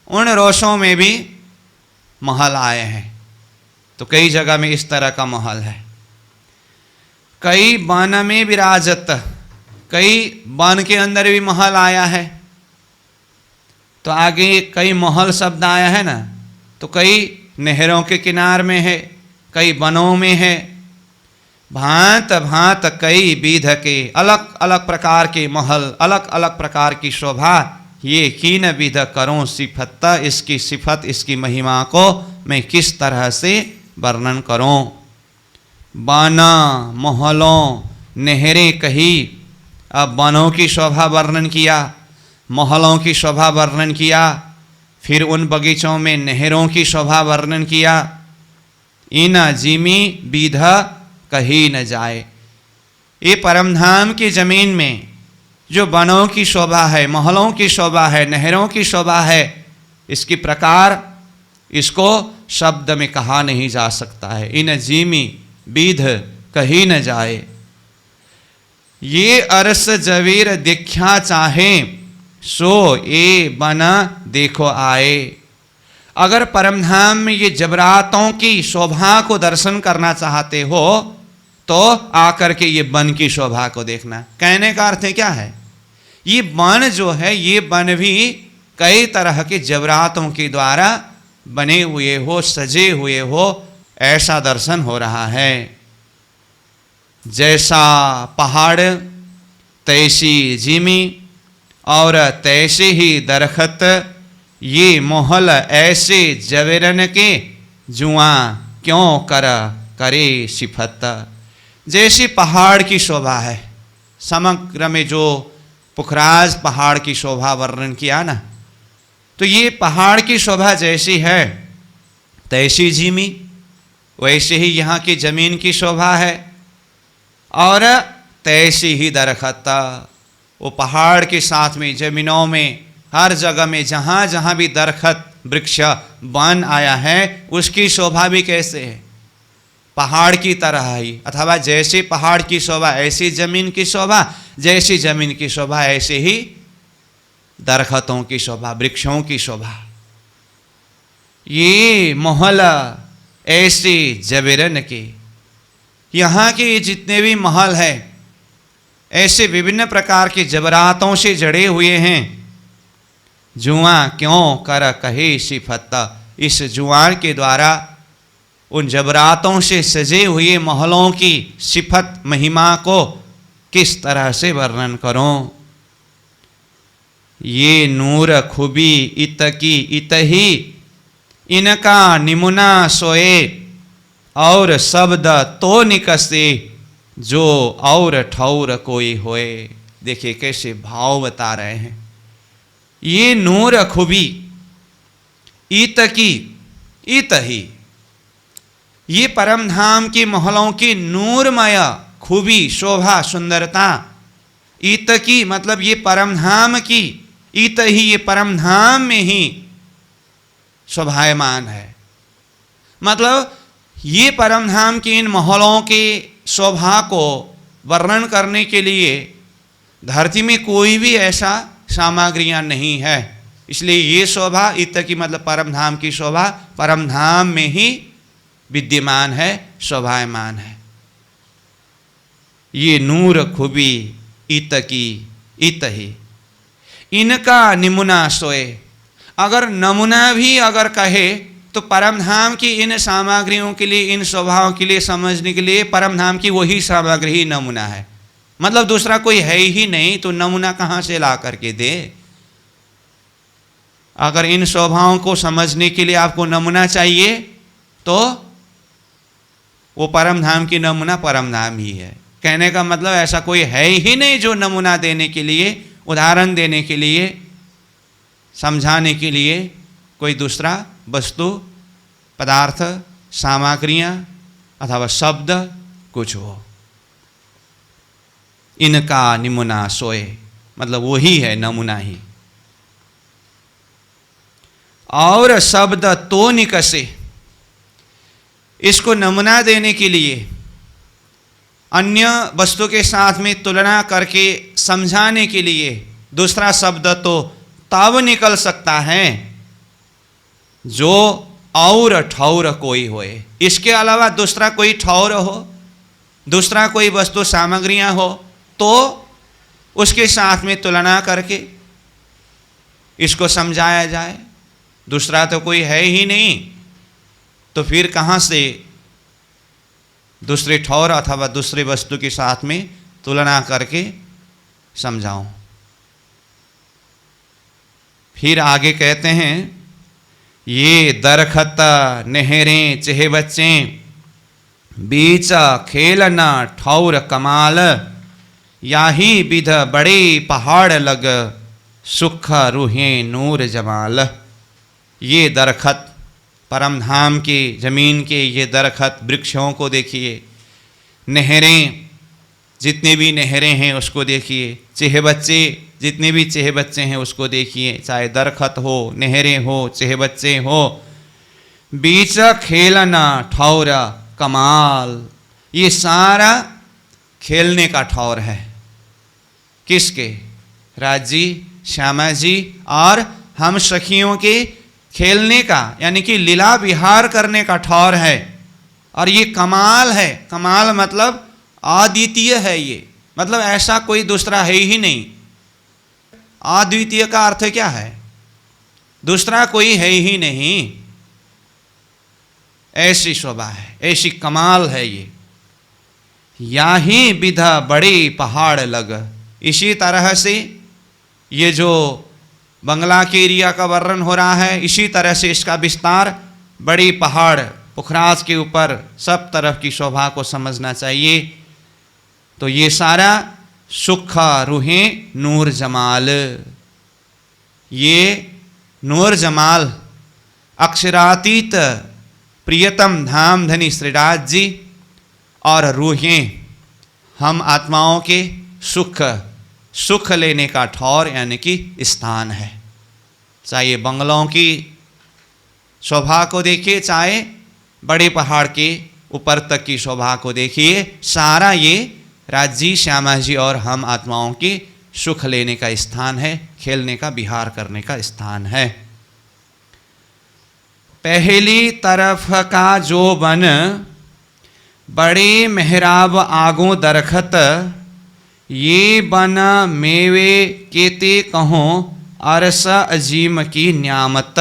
उन रोशों में भी महल आए हैं। तो कई जगह में इस तरह का महल है। कई वन में विराजत, कई वन के अंदर भी महल आया है। तो आगे कई महल शब्द आया है ना, तो कई नहरों के किनार में है, कई वनों में है। भांत भांत कई विध के, अलग अलग प्रकार के महल, अलग अलग प्रकार की शोभा, ये किन विध करूं सिफत। इसकी सिफत, इसकी महिमा को मैं किस तरह से वर्णन करूं? बाना महलों नहरें कही। अब वनों की शोभा वर्णन किया, महलों की शोभा वर्णन किया, फिर उन बगीचों में नहरों की शोभा वर्णन किया। इन जिमी विध कही न जाए। ये परमधाम की जमीन में जो वनों की शोभा है, महलों की शोभा है, नहरों की शोभा है, इसकी प्रकार इसको शब्द में कहा नहीं जा सकता है। इन जिमी विध कही न जाए। ये अरस जवीर दिख्या चाहे, सो ये बना देखो आए। अगर परमधाम में ये जबरातों की शोभा को दर्शन करना चाहते हो तो आकर के ये वन की शोभा को देखना। कहने का अर्थ क्या है? ये वन जो है, ये वन भी कई तरह के जबरातों के द्वारा बने हुए हो, सजे हुए हो, ऐसा दर्शन हो रहा है। जैसा पहाड़ तैसी जिमी और तैसे ही दरखत, ये मोहल ऐसे जवेरन के, जुआ क्यों करे सिफत। जैसी पहाड़ की शोभा है, समग्र में जो पुखराज पहाड़ की शोभा वर्णन किया ना, तो ये पहाड़ की शोभा जैसी है तैसी जिमी, वैसे ही यहाँ की जमीन की शोभा है। और तैसी ही दरखत, वो पहाड़ के साथ में जमीनों में हर जगह में जहाँ जहाँ भी दरखत वृक्ष वन आया है, उसकी शोभा भी कैसे है? पहाड़ की तरह ही, अथवा जैसे पहाड़ की शोभा ऐसी जमीन की शोभा, जैसी जमीन की शोभा ऐसे ही दरख्तों की शोभा, वृक्षों की शोभा। ये महल ऐसे जबरन के, यहाँ के जितने भी महल है ऐसे विभिन्न प्रकार के जबरातों से जड़े हुए हैं। जुआ क्यों कर कहे सिफत। इस जुआन के द्वारा उन जबरातों से सजे हुए महलों की सिफत महिमा को किस तरह से वर्णन करूं? ये नूर खूबी इत की इत ही, इनका निमुना सोए, और शब्द तो निकसे, जो और ठौर कोई होए। देखिए कैसे भाव बता रहे हैं। ये नूर खूबी इत की इत ही, ये परमधाम की महलों की नूरमय खूबी, शोभा, सुंदरता। इत की मतलब ये परमधाम की, इत ही ये परमधाम में ही शोभायमान है। मतलब ये परमधाम की इन महलों की शोभा को वर्णन करने के लिए धरती में कोई भी ऐसा सामग्रियां नहीं है। इसलिए ये शोभा, इत की मतलब परमधाम की शोभा, परमधाम में ही विद्यमान है, शोभायमान है। ये नूर खूबी इत की इत ही, इनका निमुना सोए। अगर नमूना भी अगर कहे तो परमधाम की इन सामग्रियों के लिए, इन स्वभावों के लिए समझने के लिए परमधाम की वही सामग्री ही नमूना है। मतलब दूसरा कोई है ही नहीं, तो नमूना कहाँ से ला करके दे? अगर इन शोभाओं को समझने के लिए आपको नमूना चाहिए तो वो परम धाम की नमूना परम धाम ही है। कहने का मतलब ऐसा कोई है ही नहीं जो नमूना देने के लिए, उदाहरण देने के लिए, समझाने के लिए कोई दूसरा वस्तु, पदार्थ, सामग्रियाँ अथवा शब्द कुछ हो। इनका नमूना सोए, मतलब वही है नमूना ही। और शब्द तो निकसे, इसको नमूना देने के लिए अन्य वस्तु के साथ में तुलना करके समझाने के लिए दूसरा शब्द तो तब निकल सकता है जो और ठौर कोई होए। इसके अलावा दूसरा कोई ठौर हो, दूसरा कोई वस्तु सामग्रियां हो तो उसके साथ में तुलना करके इसको समझाया जाए। दूसरा तो कोई है ही नहीं, तो फिर कहाँ से दूसरे ठौर अथवा दूसरे वस्तु के साथ में तुलना करके समझाऊं। फिर आगे कहते हैं, ये दरखत नहरें चहे बच्चे, बीच खेलना ठौर कमाल, याही विध बड़े पहाड़ लग, सुख रूहें नूर जमाल। ये दरखत, परम धाम के जमीन के ये दरखत वृक्षों को देखिए, नहरें, जितने भी नहरें हैं उसको देखिए, चेह बच्चे, जितने भी चेह बच्चे हैं उसको देखिए, चाहे दरखत हो, नहरें हो, चेह बच्चे हो। बीच खेलना ठौर कमाल, ये सारा खेलने का ठौर है। किसके? राज जी, श्यामा जी और हम सखियों के खेलने का, यानी कि लीला विहार करने का ठौर है। और ये कमाल है। कमाल मतलब अद्वितीय है। ये मतलब ऐसा कोई दूसरा है ही नहीं। अद्वितीय का अर्थ क्या है? दूसरा कोई है ही नहीं। ऐसी शोभा है, ऐसी कमाल है ये। याही विधा बड़े पहाड़ लग, इसी तरह से ये जो बंगला के एरिया का वर्णन हो रहा है, इसी तरह से इसका विस्तार बड़ी पहाड़ पुखराज के ऊपर सब तरफ की शोभा को समझना चाहिए। तो ये सारा सुख रूहें नूर जमाल, ये नूर जमाल अक्षरातीत प्रियतम धाम धनी श्रीराज जी और रूहें हम आत्माओं के सुख लेने का ठौर यानी कि स्थान है। चाहे बंगलों की शोभा को देखिए, चाहे बड़े पहाड़ के ऊपर तक की शोभा को देखिए, सारा ये राजी, श्यामा जी और हम आत्माओं की सुख लेने का स्थान है, खेलने का, विहार करने का स्थान है। पहली तरफ का जो बन, बड़े मेहराब आगों दरखत, ये बन मेवे केते कहो अरस अजीम की न्यामत।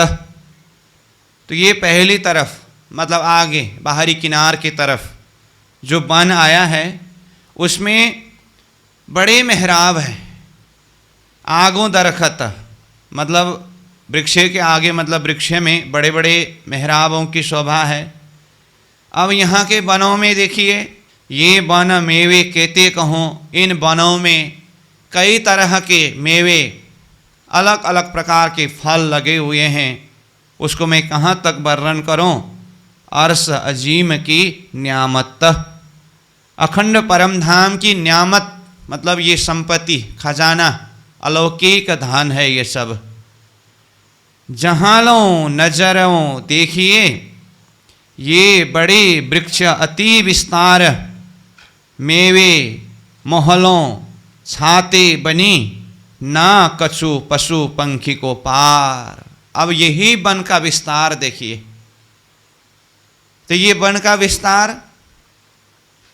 तो ये पहली तरफ मतलब आगे बाहरी किनार की तरफ जो बन आया है उसमें बड़े मेहराब है। आगों दरखत मतलब वृक्ष के आगे, मतलब वृक्ष में बड़े बड़े मेहराबों की शोभा है। अब यहाँ के वनों में देखिए, ये वन मेवे कहते कहूँ, इन वनों में कई तरह के मेवे, अलग अलग प्रकार के फल लगे हुए हैं। उसको मैं कहाँ तक वर्णन करूँ? अर्श अजीम की न्यामत, अखंड परम धाम की न्यामत मतलब ये संपत्ति, खजाना, अलौकिक धन है ये सब। जहाँ लो नजरों देखिए, ये बड़े वृक्ष अति विस्तार, मेवे मोहलों छाते बनी, ना कछु पशु पंखी को पार। अब यही वन का विस्तार देखिए। तो ये वन का विस्तार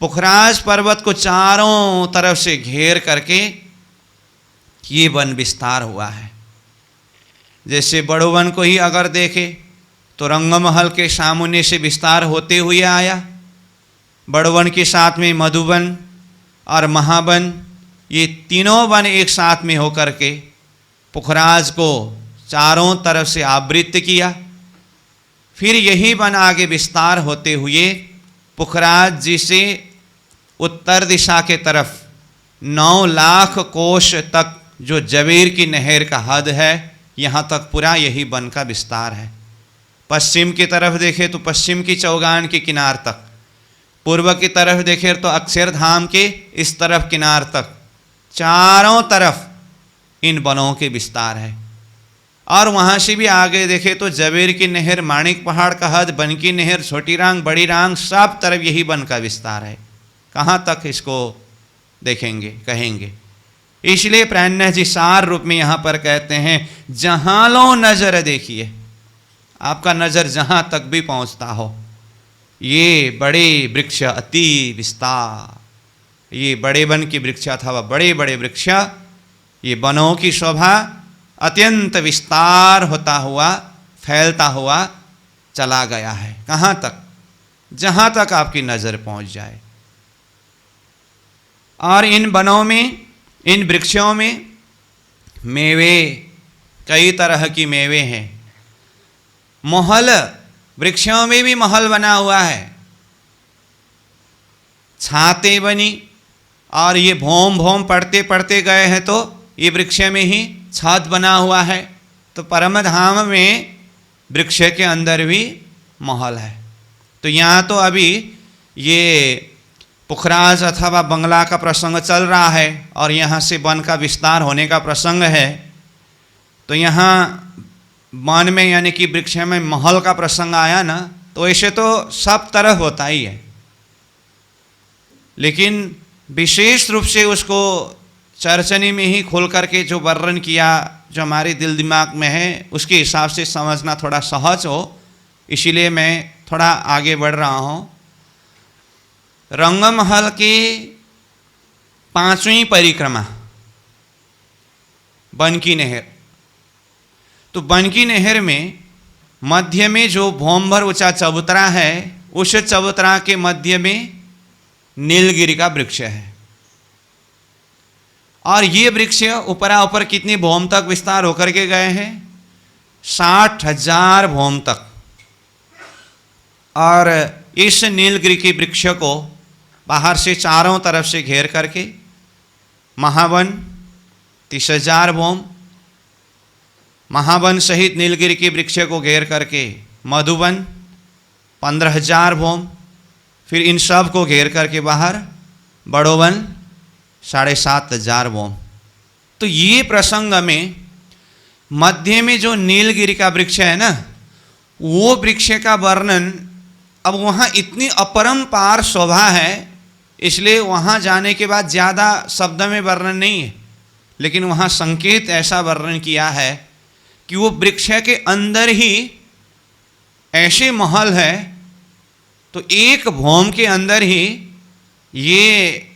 पुखराज पर्वत को चारों तरफ से घेर करके ये वन विस्तार हुआ है। जैसे बड़ो वन को ही अगर देखे तो रंगमहल के सामने से विस्तार होते हुए आया, बड़ो वन के साथ में मधुवन और महावन, ये तीनों वन एक साथ में होकर के पुखराज को चारों तरफ से आवृत किया। फिर यही वन आगे विस्तार होते हुए पुखराज जी से उत्तर दिशा के तरफ 9 लाख कोश तक जो जवेर की नहर का हद है, यहाँ तक पूरा यही वन का विस्तार है। पश्चिम की तरफ देखें तो पश्चिम की चौगान के किनार तक, पूर्व की तरफ देखें तो अक्षरधाम के इस तरफ किनार तक, चारों तरफ इन वनों के विस्तार है। और वहाँ से भी आगे देखें तो जवेर की नहर, माणिक पहाड़ का हद, बन की नहर, छोटी रांग, बड़ी रांग, सब तरफ यही वन का विस्तार है। कहाँ तक इसको देखेंगे, कहेंगे। इसलिए प्राणनाथ जी सार रूप में यहाँ पर कहते हैं, जहाँ लो नजर देखिए, आपका नजर जहाँ तक भी पहुँचता हो, ये बड़े वृक्ष अति विस्तार, ये बड़े वन की वृक्ष अथवा बड़े बड़े वृक्ष, ये वनों की शोभा अत्यंत विस्तार होता हुआ, फैलता हुआ चला गया है। कहाँ तक? जहाँ तक आपकी नज़र पहुँच जाए। और इन वनों में, इन वृक्षों में मेवे, कई तरह की मेवे हैं। महल, वृक्षों में भी महल बना हुआ है, छातें बनी, और ये भोम भोम पढ़ते पढ़ते गए हैं तो ये वृक्ष में ही छत बना हुआ है। तो परमधाम में वृक्ष के अंदर भी महल है। तो यहाँ तो अभी ये पुखराज अथवा बंगला का प्रसंग चल रहा है और यहाँ से वन का विस्तार होने का प्रसंग है। तो यहाँ वन में यानी कि वृक्ष में महल का प्रसंग आया ना, तो ऐसे तो सब तरह होता ही है, लेकिन विशेष रूप से उसको चर्चनी में ही खोल करके जो वर्णन किया, जो हमारे दिल दिमाग में है, उसके हिसाब से समझना थोड़ा सहज हो, इसीलिए मैं थोड़ा आगे बढ़ रहा हूँ। रंगमहल की 5वीं परिक्रमा बन की नहर। तो बन की नहर में मध्य में जो भौमभर ऊंचा चबूतरा है, उस चबूतरा के मध्य में नीलगिरी का वृक्ष है। और ये वृक्ष ऊपरा ऊपर कितनी भौम तक विस्तार होकर के गए हैं? 60,000 भौम तक। और इस नीलगिरी के वृक्ष को बाहर से चारों तरफ से घेर करके महावन 30,000 भौम, महावन सहित नीलगिरी के वृक्ष को घेर करके मधुवन 15,000 भौम, फिर इन सब को घेर करके बाहर बड़ोवन 7,500 भौम। तो ये प्रसंग में मध्य में जो नीलगिरी का वृक्ष है ना, वो वृक्ष का वर्णन, अब वहाँ इतनी अपरंपार शोभा है, इसलिए वहाँ जाने के बाद ज़्यादा शब्द में वर्णन नहीं है, लेकिन वहाँ संकेत ऐसा वर्णन किया है कि वो वृक्ष के अंदर ही ऐसे महल है। तो एक भौम के अंदर ही ये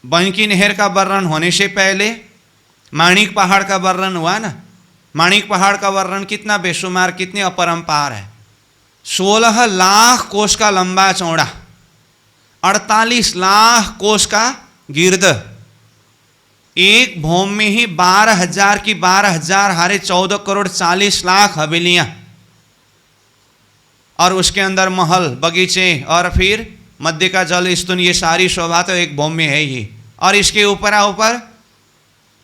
बन की नहर का वर्णन होने से पहले माणिक पहाड़ का वर्णन हुआ ना। माणिक पहाड़ का वर्णन कितना बेशुमार, कितने अपरंपार है। 16 लाख कोस का लंबा चौड़ा, 48 लाख कोस का गिर्द, एक भौम में ही 12,000 की 12,000 हारे 14 करोड़ 40 लाख हवेलियां, और उसके अंदर महल, बगीचे, और फिर मध्य का जल स्तून, ये सारी शोभा तो एक भौम में है ही। और इसके ऊपर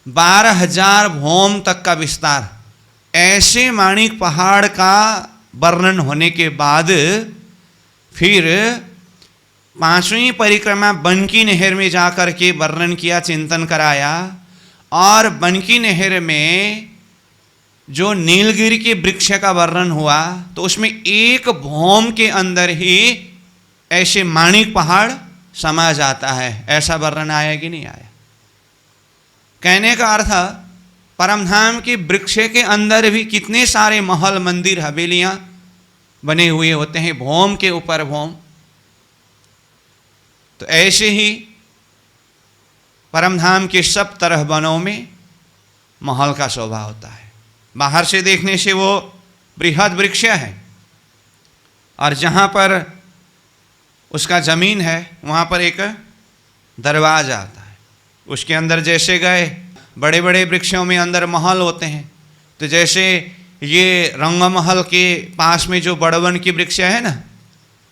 12,000 भौम तक का विस्तार। ऐसे माणिक पहाड़ का वर्णन होने के बाद फिर 5वीं परिक्रमा बन की नहर में जाकर के वर्णन किया, चिंतन कराया। और बन की नहर में जो नीलगिरी के वृक्ष का वर्णन हुआ, तो उसमें एक भौम के अंदर ही ऐसे माणिक पहाड़ समा जाता है। ऐसा वर्णन आया कि नहीं आया? कहने का अर्थ, परमधाम के वृक्ष के अंदर भी कितने सारे महल, मंदिर, हवेलियां बने हुए होते हैं, भौम के ऊपर भौम। तो ऐसे ही परमधाम के सब तरह वनों में महल का शोभा होता है। बाहर से देखने से वो बृहद वृक्ष है, और जहाँ पर उसका जमीन है वहाँ पर एक दरवाजा आता है। उसके अंदर जैसे गए, बड़े बड़े वृक्षों में अंदर महल होते हैं, तो जैसे ये रंगमहल के पास में जो बड़वन की वृक्ष है ना,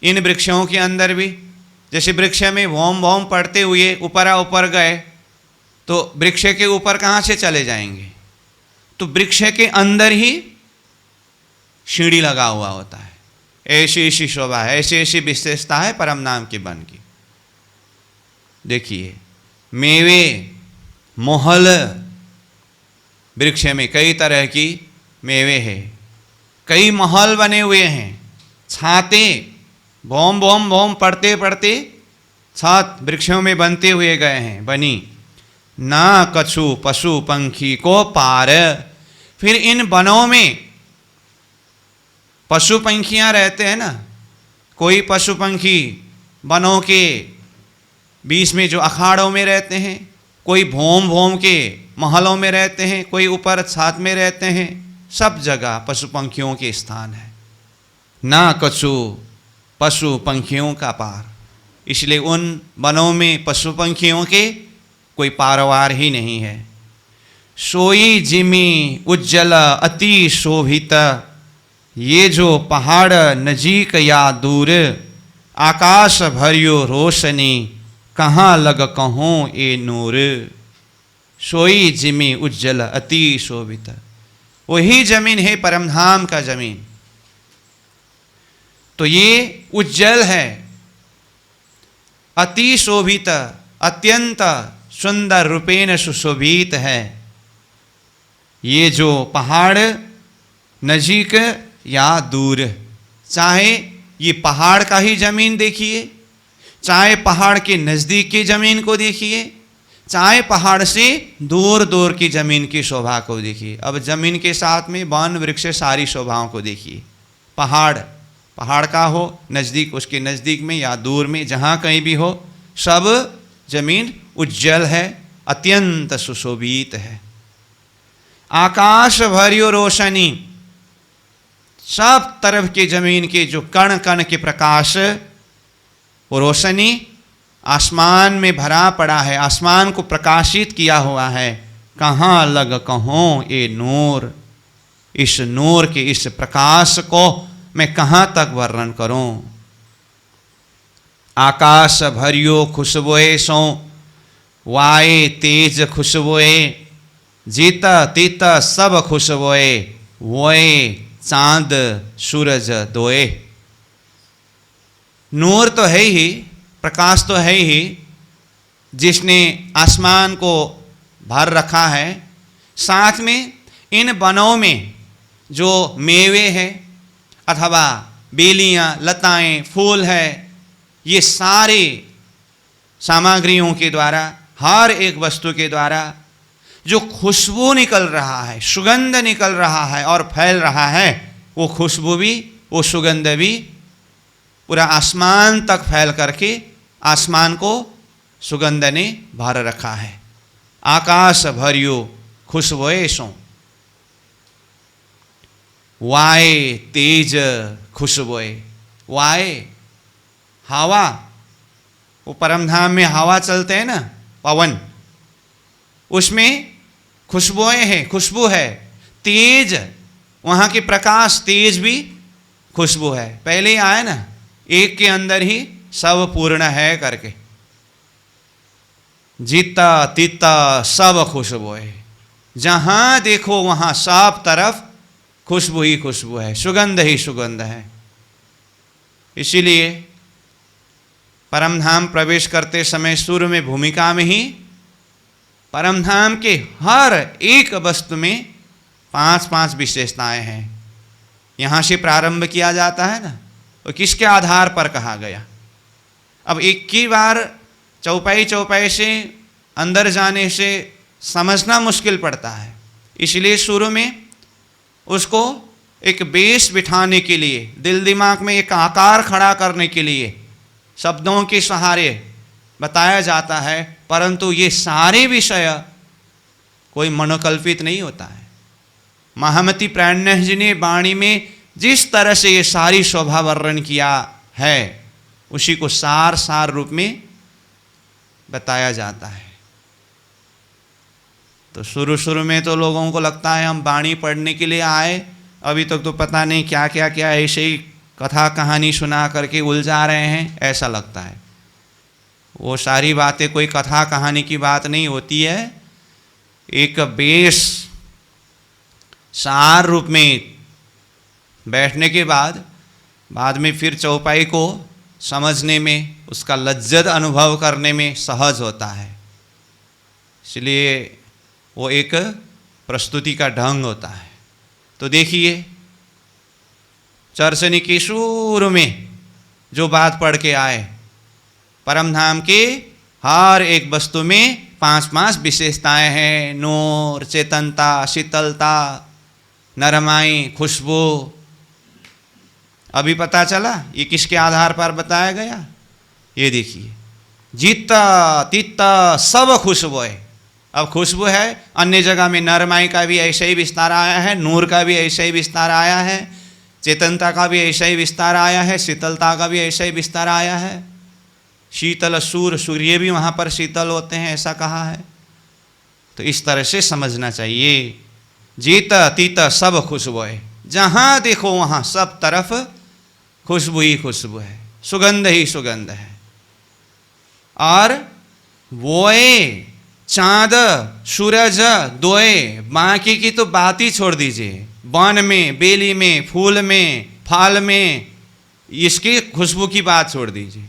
इन वृक्षों के अंदर भी जैसे वृक्ष में भौम भौम पड़ते हुए ऊपर गए तो वृक्ष के ऊपर कहाँ से चले जाएंगे, तो वृक्ष के अंदर ही सीढ़ी लगा हुआ होता है। ऐसी ऐसी शोभा है, ऐसी ऐसी विशेषता है परम नाम के वन की। देखिए मेवे मोहल, वृक्ष में कई तरह की मेवे है, कई महल बने हुए हैं, छाते भौम भौम भौम पड़ते पड़ते छात वृक्षों में बनते हुए गए हैं बनी। ना कछु पशु पंखी को पार, फिर इन वनों में पशु पंखियां रहते हैं ना, कोई पशु पंखी वनों के बीच में जो अखाड़ों में रहते हैं, कोई भौम भौम के महलों में रहते हैं, कोई ऊपर छात में रहते हैं, सब जगह पशु पंखियों के स्थान है। ना कछु पशु पंखियों का पार, इसलिए उन वनों में पशु पंखियों के कोई पारवार ही नहीं है। सोई जिमी उज्जल अति शोभित, ये जो पहाड़ नजीक या दूर, आकाश भरियो रोशनी कहाँ लग कहूँ ए नूर। सोई जिमी उज्जल अति शोभित, वही जमीन है परमधाम का जमीन। तो ये उज्जल है, अति शोभित, अत्यंत सुंदर रूपेण सुशोभित है। ये जो पहाड़ नजीक या दूर, चाहे ये पहाड़ का ही जमीन देखिए, चाहे पहाड़ के नज़दीक की ज़मीन को देखिए, चाहे पहाड़ से दूर दूर की ज़मीन की शोभा को देखिए। अब ज़मीन के साथ में वन वृक्ष सारी शोभाओं को देखिए। पहाड़ का हो नज़दीक, उसके नज़दीक में या दूर में, जहाँ कहीं भी हो, सब ज़मीन उज्जवल है, अत्यंत सुशोभित है। आकाश भरियो रोशनी, सब तरफ के ज़मीन के जो कण कण के प्रकाश, वो रोशनी आसमान में भरा पड़ा है, आसमान को प्रकाशित किया हुआ है। कहाँ लग कहूँ ये नूर, इस नूर के इस प्रकाश को मैं कहाँ तक वर्णन करूं। आकाश भरियो खुशबुए सो, वाए तेज खुशबुए, जीता तीता सब खुशबुए, वोए चांद सूरज दोए। नूर तो है ही, प्रकाश तो है ही, जिसने आसमान को भर रखा है। साथ में इन वनों में जो मेवे हैं अथवा बेलियां, लताएं, फूल है, ये सारे सामग्रियों के द्वारा, हर एक वस्तु के द्वारा जो खुशबू निकल रहा है, सुगंध निकल रहा है और फैल रहा है, वो खुशबू भी, वो सुगंध भी पूरा आसमान तक फैल करके आसमान को सुगंध ने भर रखा है। आकाश भरियो खुशबुए सो, वाए तेज खुशबुए। वाए हवा, वो परमधाम में हवा चलते हैं ना, पवन, उसमें खुशबुएं हैं, खुशबू है। तेज, वहाँ के प्रकाश, तेज भी खुशबू है। पहले ही आया ना, एक के अंदर ही सब पूर्ण है करके। जीता तीता सब खुशबू है, जहाँ देखो वहाँ सब तरफ खुशबू ही खुशबू है, सुगंध ही सुगंध है। इसीलिए परमधाम प्रवेश करते समय शुरू में भूमिका में ही परमधाम के हर एक वस्तु में 5-5 विशेषताएं हैं। यहाँ से प्रारंभ किया जाता है ना, तो किसके आधार पर कहा गया। अब एक ही बार चौपाई चौपाई से अंदर जाने से समझना मुश्किल पड़ता है, इसलिए शुरू में उसको एक बेस बिठाने के लिए, दिल दिमाग में एक आकार खड़ा करने के लिए शब्दों के सहारे बताया जाता है। परंतु ये सारे विषय कोई मनोकल्पित नहीं होता है। महामती प्राणनाथ जी ने वाणी में जिस तरह से ये सारी शोभा वर्णन किया है, उसी को सार सार रूप में बताया जाता है। तो शुरू शुरू में तो लोगों को लगता है हम वाणी पढ़ने के लिए आए, अभी तक तो पता नहीं क्या क्या क्या ऐसे ही कथा कहानी सुना करके उलझा रहे हैं, ऐसा लगता है। वो सारी बातें कोई कथा कहानी की बात नहीं होती है। एक बेस सार रूप में बैठने के बाद में फिर चौपाई को समझने में, उसका लज्जत अनुभव करने में सहज होता है। इसलिए वो एक प्रस्तुति का ढंग होता है। तो देखिए चर्चनी के शुरू में जो बात पढ़ के आए, परम धाम के हर एक वस्तु में 5-5 विशेषताएं हैं। नूर, चेतनता, शीतलता, नरमाई, खुशबू। अभी पता चला ये किसके आधार पर बताया गया? ये देखिए, जित्ता तित्ता सब खुशबू है। अब खुशबू है, अन्य जगह में नरमाई का भी ऐसा ही विस्तार आया है, नूर का भी ऐसा ही विस्तार आया है, चेतनता का भी ऐसा ही विस्तार आया है, शीतलता का भी ऐसा ही विस्तार आया है। शीतल सूर्य भी वहाँ पर शीतल होते हैं, ऐसा कहा है। तो इस तरह से समझना चाहिए। जीत तीत सब खुशबू है, जहाँ देखो वहाँ सब तरफ खुशबू ही खुशबू है, सुगंध ही सुगंध है। और वोए चाँद सूरज दोए, बाकी की तो बात ही छोड़ दीजिए। वन में, बेली में, फूल में, फल में, इसकी खुशबू की बात छोड़ दीजिए।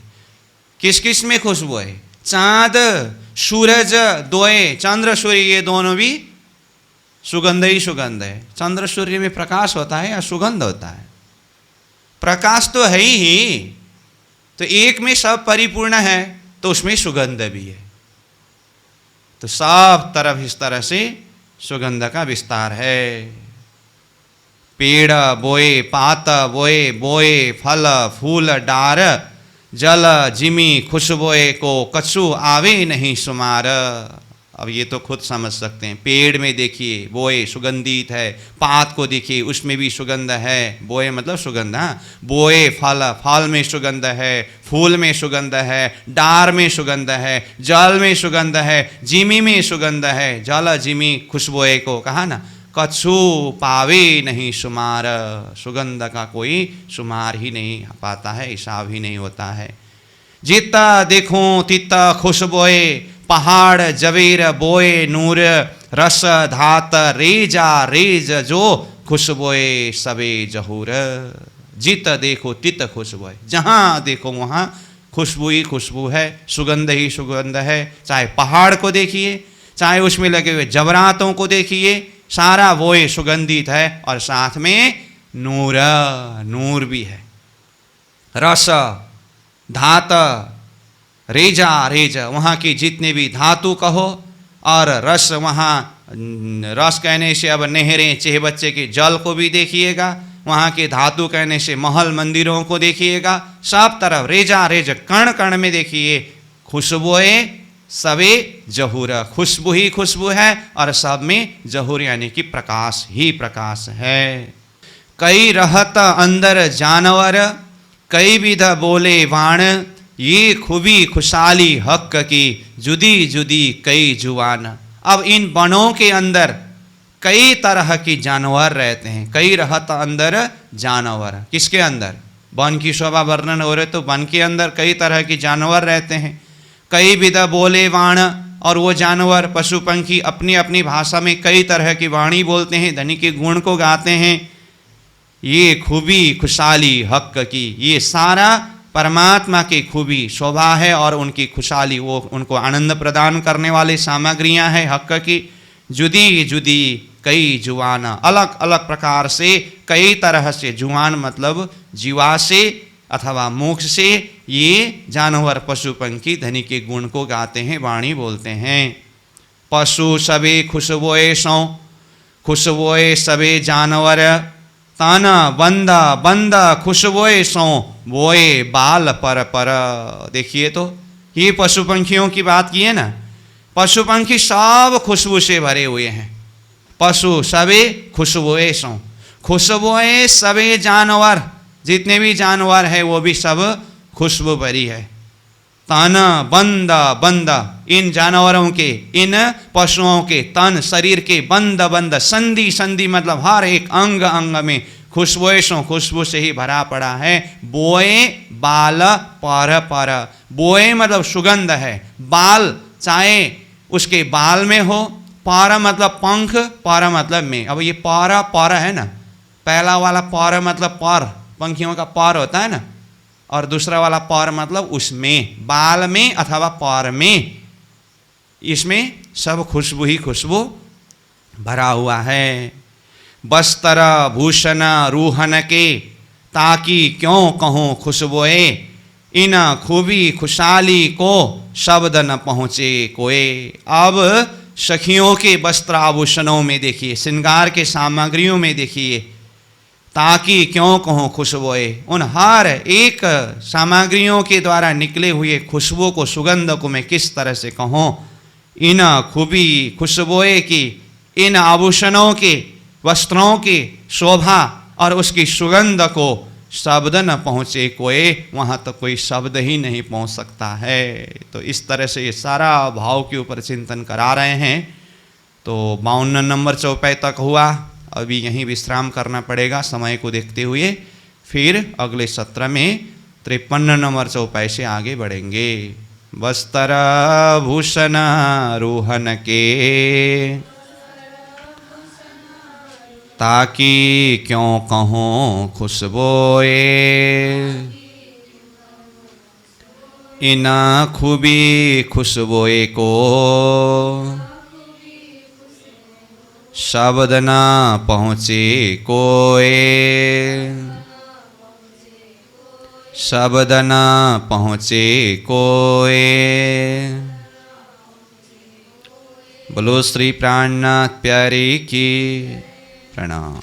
किस किस में खुशबू है? चाँद सूरज दोए, चंद्र सूर्य ये दोनों भी सुगंध ही सुगंध है। चंद्र सूर्य में प्रकाश होता है या सुगंध होता है? प्रकाश तो है ही, तो एक में सब परिपूर्ण है तो उसमें सुगंध भी है। तो सब तरफ इस तरह से सुगंध का विस्तार है। पेड़ बोए, पात बोए, बोए फल फूल डार, जल जिमी खुशबोए को कछु आवे नहीं शुमार। अब ये तो खुद समझ सकते हैं। पेड़ में देखिए बोए सुगंधित है, पात को देखिए उसमें भी सुगंध है। बोए मतलब सुगंध, हाँ। बोए फल, फल में सुगंध है, फूल में सुगंध है, डार में सुगंध है, जल में सुगंध है, जिमी में सुगंध है। जल जिमी खुशबोए को कहा ना, कछु पावे नहीं शुमार। सुगंध का कोई शुमार ही नहीं पाता है, हिसाब ही नहीं होता है। जितना देखो तितना खुशबोए, पहाड़ जवेर बोए नूर, रस धात रेजा रेज जो खुशबोए सबे जहूर। जित देखो तित खुशबोए, जहाँ देखो वहाँ खुशबू ही खुशबू है, सुगंध ही सुगंध है। चाहे पहाड़ को देखिए, चाहे उसमें लगे हुए जवरातों को देखिए, सारा वोए सुगंधित है। और साथ में नूर, नूर भी है। रस धात रेजा रेज, वहाँ की जितने भी धातु कहो, और रस, वहाँ रस कहने से अब नहरें चेह बच्चे के जल को भी देखिएगा, वहाँ के धातु कहने से महल मंदिरों को देखिएगा। सब तरफ रेजा रेज, कण कण में देखिए खुशबुएं सबे जहूर, खुशबू ही खुशबू है और सब में जहूर यानी कि प्रकाश ही प्रकाश है। कई रहत अंदर जानवर, कई विध बोले वाण, ये खूबी खुशहाली हक की जुदी जुदी कई जुबान। अब इन वनों के अंदर कई तरह की जानवर रहते हैं। कई रहता अंदर जानवर, किसके अंदर? वन की शोभा वर्णन हो रहे तो वन के अंदर कई तरह के जानवर रहते हैं। कई विध बोले वाण, और वो जानवर पशु पंखी अपनी अपनी भाषा में कई तरह की वाणी बोलते हैं, धनी के गुण को गाते हैं। ये खूबी खुशहाली हक की, ये सारा परमात्मा की खूबी शोभा है और उनकी खुशहाली, वो उनको आनंद प्रदान करने वाली सामग्रियां हैं हक की। जुदी जुदी कई जुआन, अलग अलग प्रकार से, कई तरह से। जुआन मतलब जीवा से अथवा मोक्ष से ये जानवर पशु पंखी धनी के गुण को गाते हैं, वाणी बोलते हैं। पशु सबे खुशबोए सौ, खुशबोए सबे जानवर, ताना बंदा बंदा खुशबोए सौ, बोए बाल पर पर। देखिए तो ये पशु पंखियों की बात की है ना, पशु पंखी सब खुशबू से भरे हुए हैं। पशु सबे खुशबोए सौ, खुशबोए सबे जानवर, जितने भी जानवर है वो भी सब खुशबू भरी है। तन बंद बंद, इन जानवरों के, इन पशुओं के तन शरीर के बंद बंद, संधि संधि मतलब हर एक अंग अंग में खुशबुएं, खुशबू से ही भरा पड़ा है। बोए बाल पर पर, बोए मतलब सुगंध है, बाल चाहे उसके बाल में हो, पर मतलब पंख, पर मतलब में। अब ये पर है ना, पहला वाला पर मतलब पर, पंखियों का पर होता है ना, और दूसरा वाला पर मतलब उसमें, बाल में अथवा पर में, इसमें सब खुशबू ही खुशबू भरा हुआ है। बस्तर भूषण रूहन के, ताकि क्यों कहूँ खुशबुए, इन खूबी खुशहाली को शब्द न पहुँचे कोई। अब सखियों के वस्त्र आभूषणों में देखिए, श्रृंगार के सामग्रियों में देखिए, ताकि क्यों कहूँ खुशबुएं, उन हर एक सामग्रियों के द्वारा निकले हुए खुशबू को, सुगंध को मैं किस तरह से कहूँ। इन खूबी खुशबुएं की, इन आभूषणों के, वस्त्रों की शोभा और उसकी सुगंध को शब्द न पहुँचे कोई, वहाँ तो कोई शब्द ही नहीं पहुँच सकता है। तो इस तरह से ये सारा भाव के ऊपर चिंतन करा रहे हैं। तो 52 नंबर चौपाई तक हुआ, अभी यहीं विश्राम करना पड़ेगा समय को देखते हुए, फिर अगले सत्र में 53 नंबर चौपाई से आगे बढ़ेंगे। बस्तर भूषण रूहन के, ताकि क्यों कहूँ खुशबुए, इन खूबी खुशबुए को शब्द न पहुँचे कोई, शब्द न पहुँचे कोई। बोलो श्री प्राणनाथ प्यारे की प्रणाम।